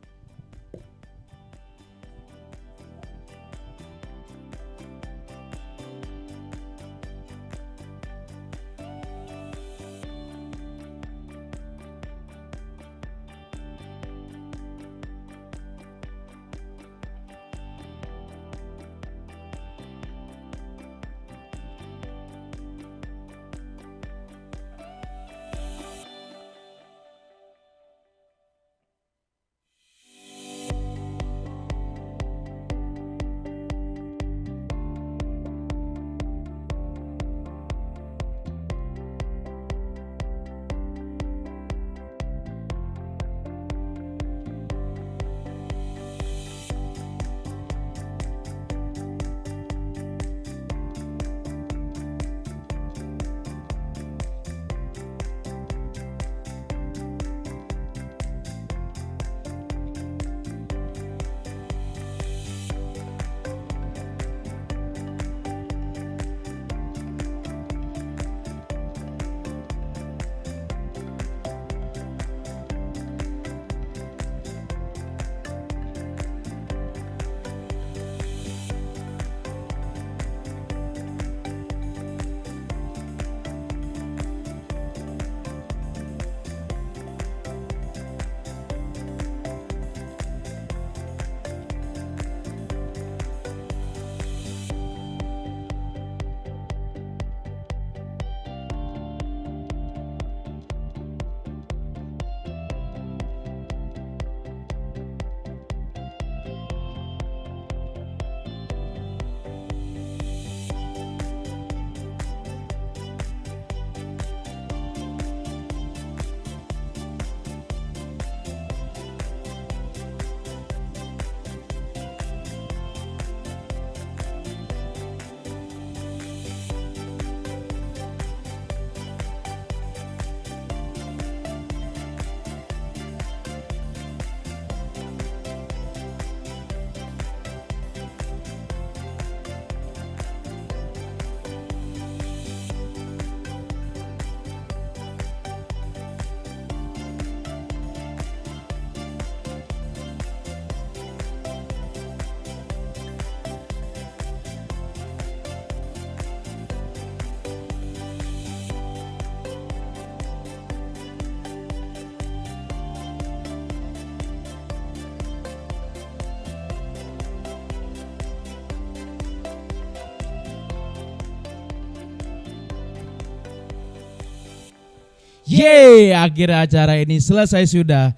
Yeay, akhirnya acara ini selesai sudah.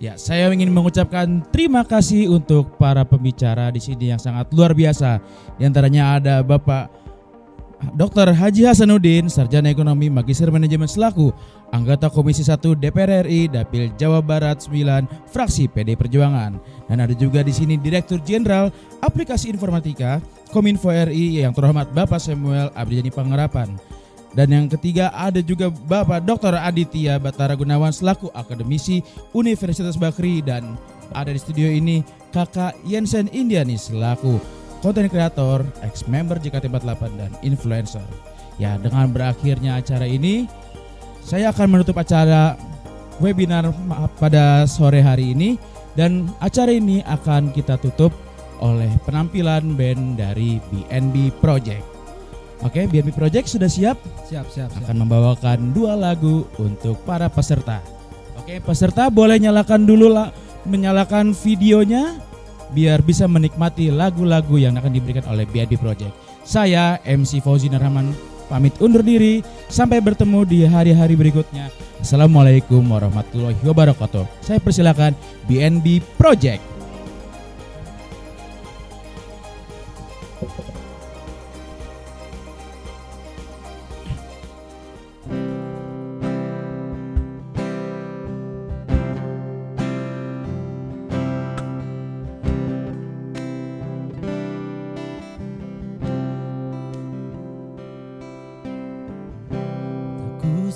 Ya, saya ingin mengucapkan terima kasih untuk para pembicara di sini yang sangat luar biasa. Di antaranya ada Bapak Dr. Haji Hasanuddin, Sarjana Ekonomi, Magister Manajemen selaku anggota Komisi 1 DPR RI Dapil Jawa Barat 9 fraksi PD Perjuangan. Dan ada juga di sini Direktur Jenderal Aplikasi Informatika Kominfo RI yang terhormat Bapak Samuel Abdijani Pangerapan. Dan yang ketiga ada juga Bapak Dr. Aditya Batara Gunawan selaku akademisi Universitas Bakri, dan ada di studio ini Kakak Yensen Indiani selaku konten kreator, ex-member JKT48 dan influencer. Ya, dengan berakhirnya acara ini, saya akan menutup acara webinar pada sore hari ini, dan acara ini akan kita tutup oleh penampilan band dari BNB Project. Oke, BNB Project sudah siap? Siap. Akan membawakan 2 lagu untuk para peserta. Oke, peserta boleh menyalakan videonya biar bisa menikmati lagu-lagu yang akan diberikan oleh BNB Project. Saya MC Fauzi Rahman pamit undur diri. Sampai bertemu di hari-hari berikutnya. Assalamualaikum warahmatullahi wabarakatuh. Saya persilakan BNB Project.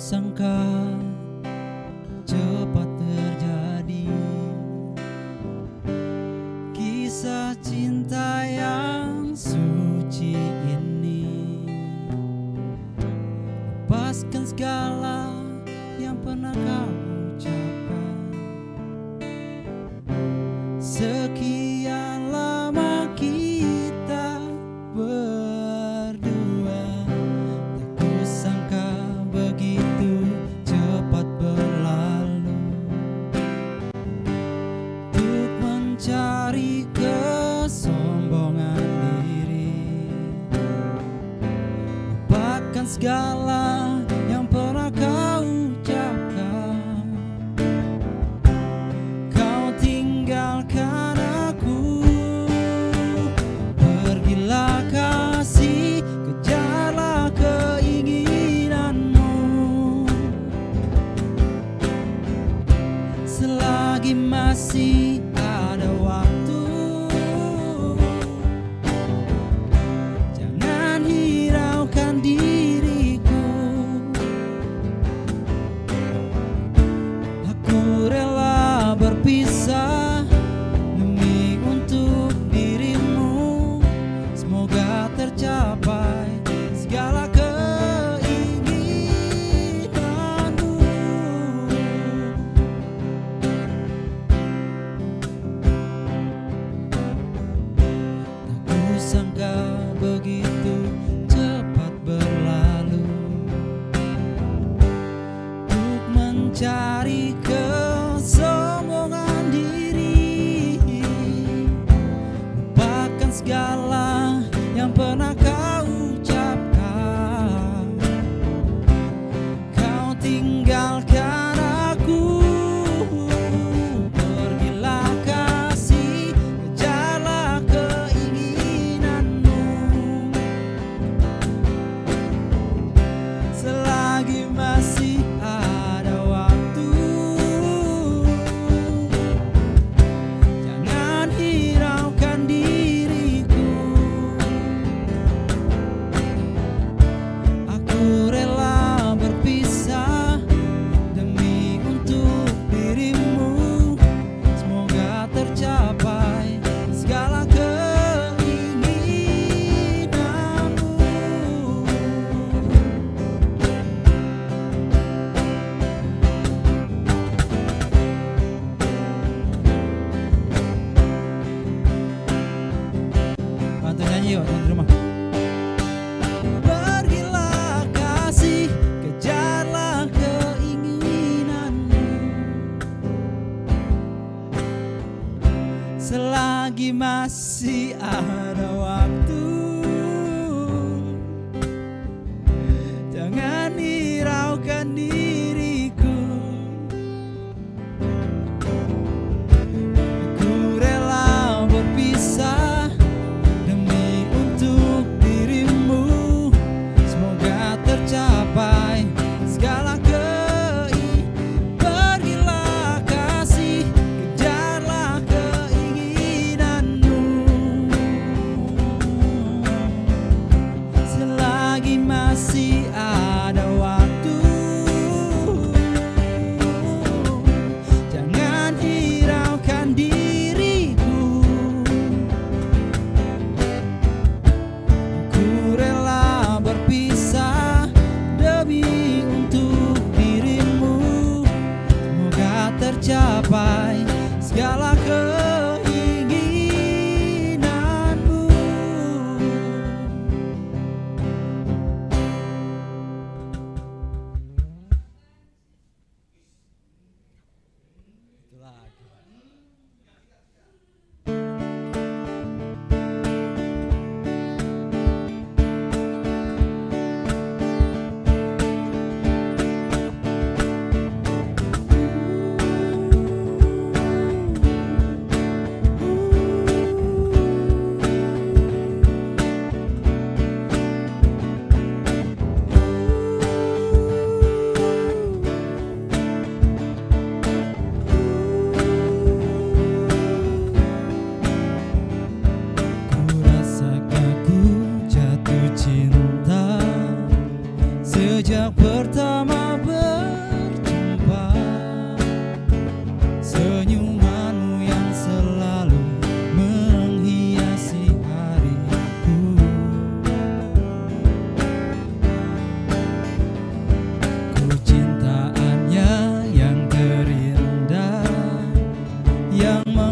Sangka cepat terjadi kisah cinta yang suci ini. Lepaskan segala yang pernah kau ucapkan. Sekian lama kita berdua, tak kusangka begitu cepat berlalu. Untuk mencari kesombongan diri, lupakan segala yang pernah kau ucapkan. Kau tinggalkan aku, pergilah kasih, kejarlah keinginanmu. Selagi masih ada waktu, jangan hiraukan diriku. Aku rela berpisah demi untuk dirimu. Semoga tercapai segala keinginanmu. Tak kusangka begitu cepat berlalu. Untuk mencari kesombongan diri, lupakan segala yang pernah kau ucapkan. Kau tinggalkan aku, pergilah kasih, kejarlah keinginanmu. Selagi masih ada waktu, jangan hiraukan diriku. Aku rela berpisah demi untuk dirimu. Semoga tercapai segala keinginanmu. Bantu nyanyi yuk, teman rumah. Pergilah kasih, kejarlah keinginanmu. Selagi masih ada waktu, jangan hiraukan diriku.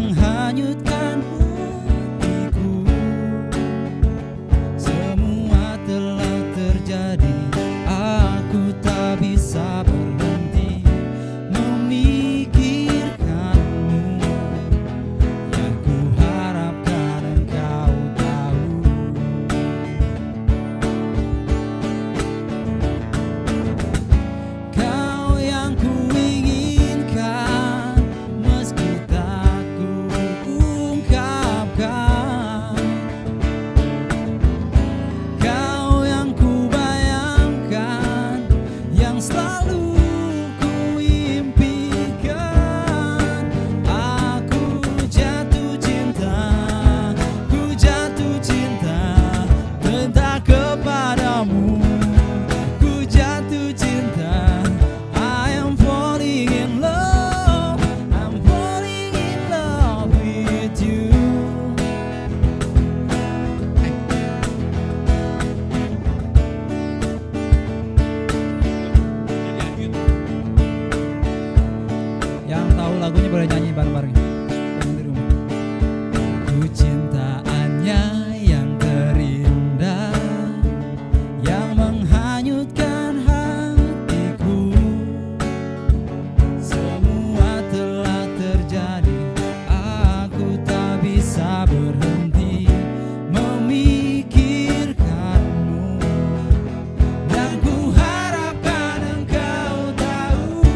menghanyutkan hatiku. Semua telah terjadi, aku tak bisa berhenti memikirkanmu. Yang ku harapkan engkau tahu. Kau yang ku inginkan, meski tak ku ungkapkan. Kau yang ku bayangkan, yang selalu ku impikan. Aku jatuh cinta tentang kepadamu. Ku jatuh cinta, I am falling in love, I'm falling in love with you. Yang tahu lagunya boleh nyanyi bareng-bareng. Yang di rumah. Ku cintaannya yang terindah, yang menghanyutkan hatiku. Semua telah terjadi, aku tak bisa berhenti memikirkanmu. Dan ku harapkan engkau tahu.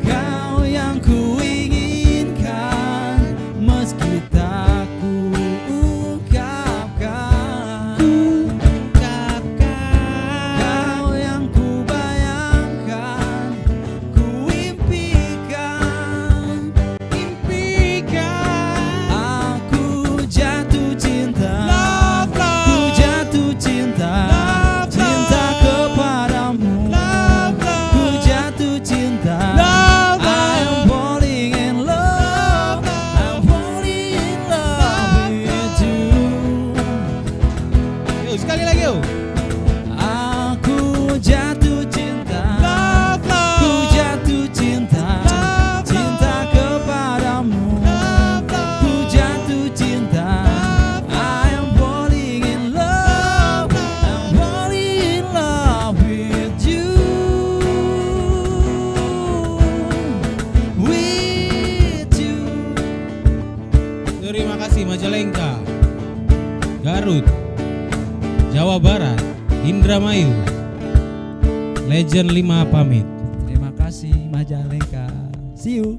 Kau yang ku inginkan, meski tak ku ungkapkan. Kau yang ku bayangkan, ku impikan. Aku jatuh cinta, ku jatuh cinta, cinta kepadamu. Ku jatuh cinta, I am falling in love, I'm falling in love with you. Yuk, sekali lagi yuk. Aku jatuh cinta, ku jatuh cinta, cinta kepadamu. Ku jatuh cinta, I am falling in love, I'm falling in love with you. With you. Terima kasih Majalengka, Garut, Jawa Barat, Indramayu. Legend 5 pamit. Terima kasih Majalengka. See you.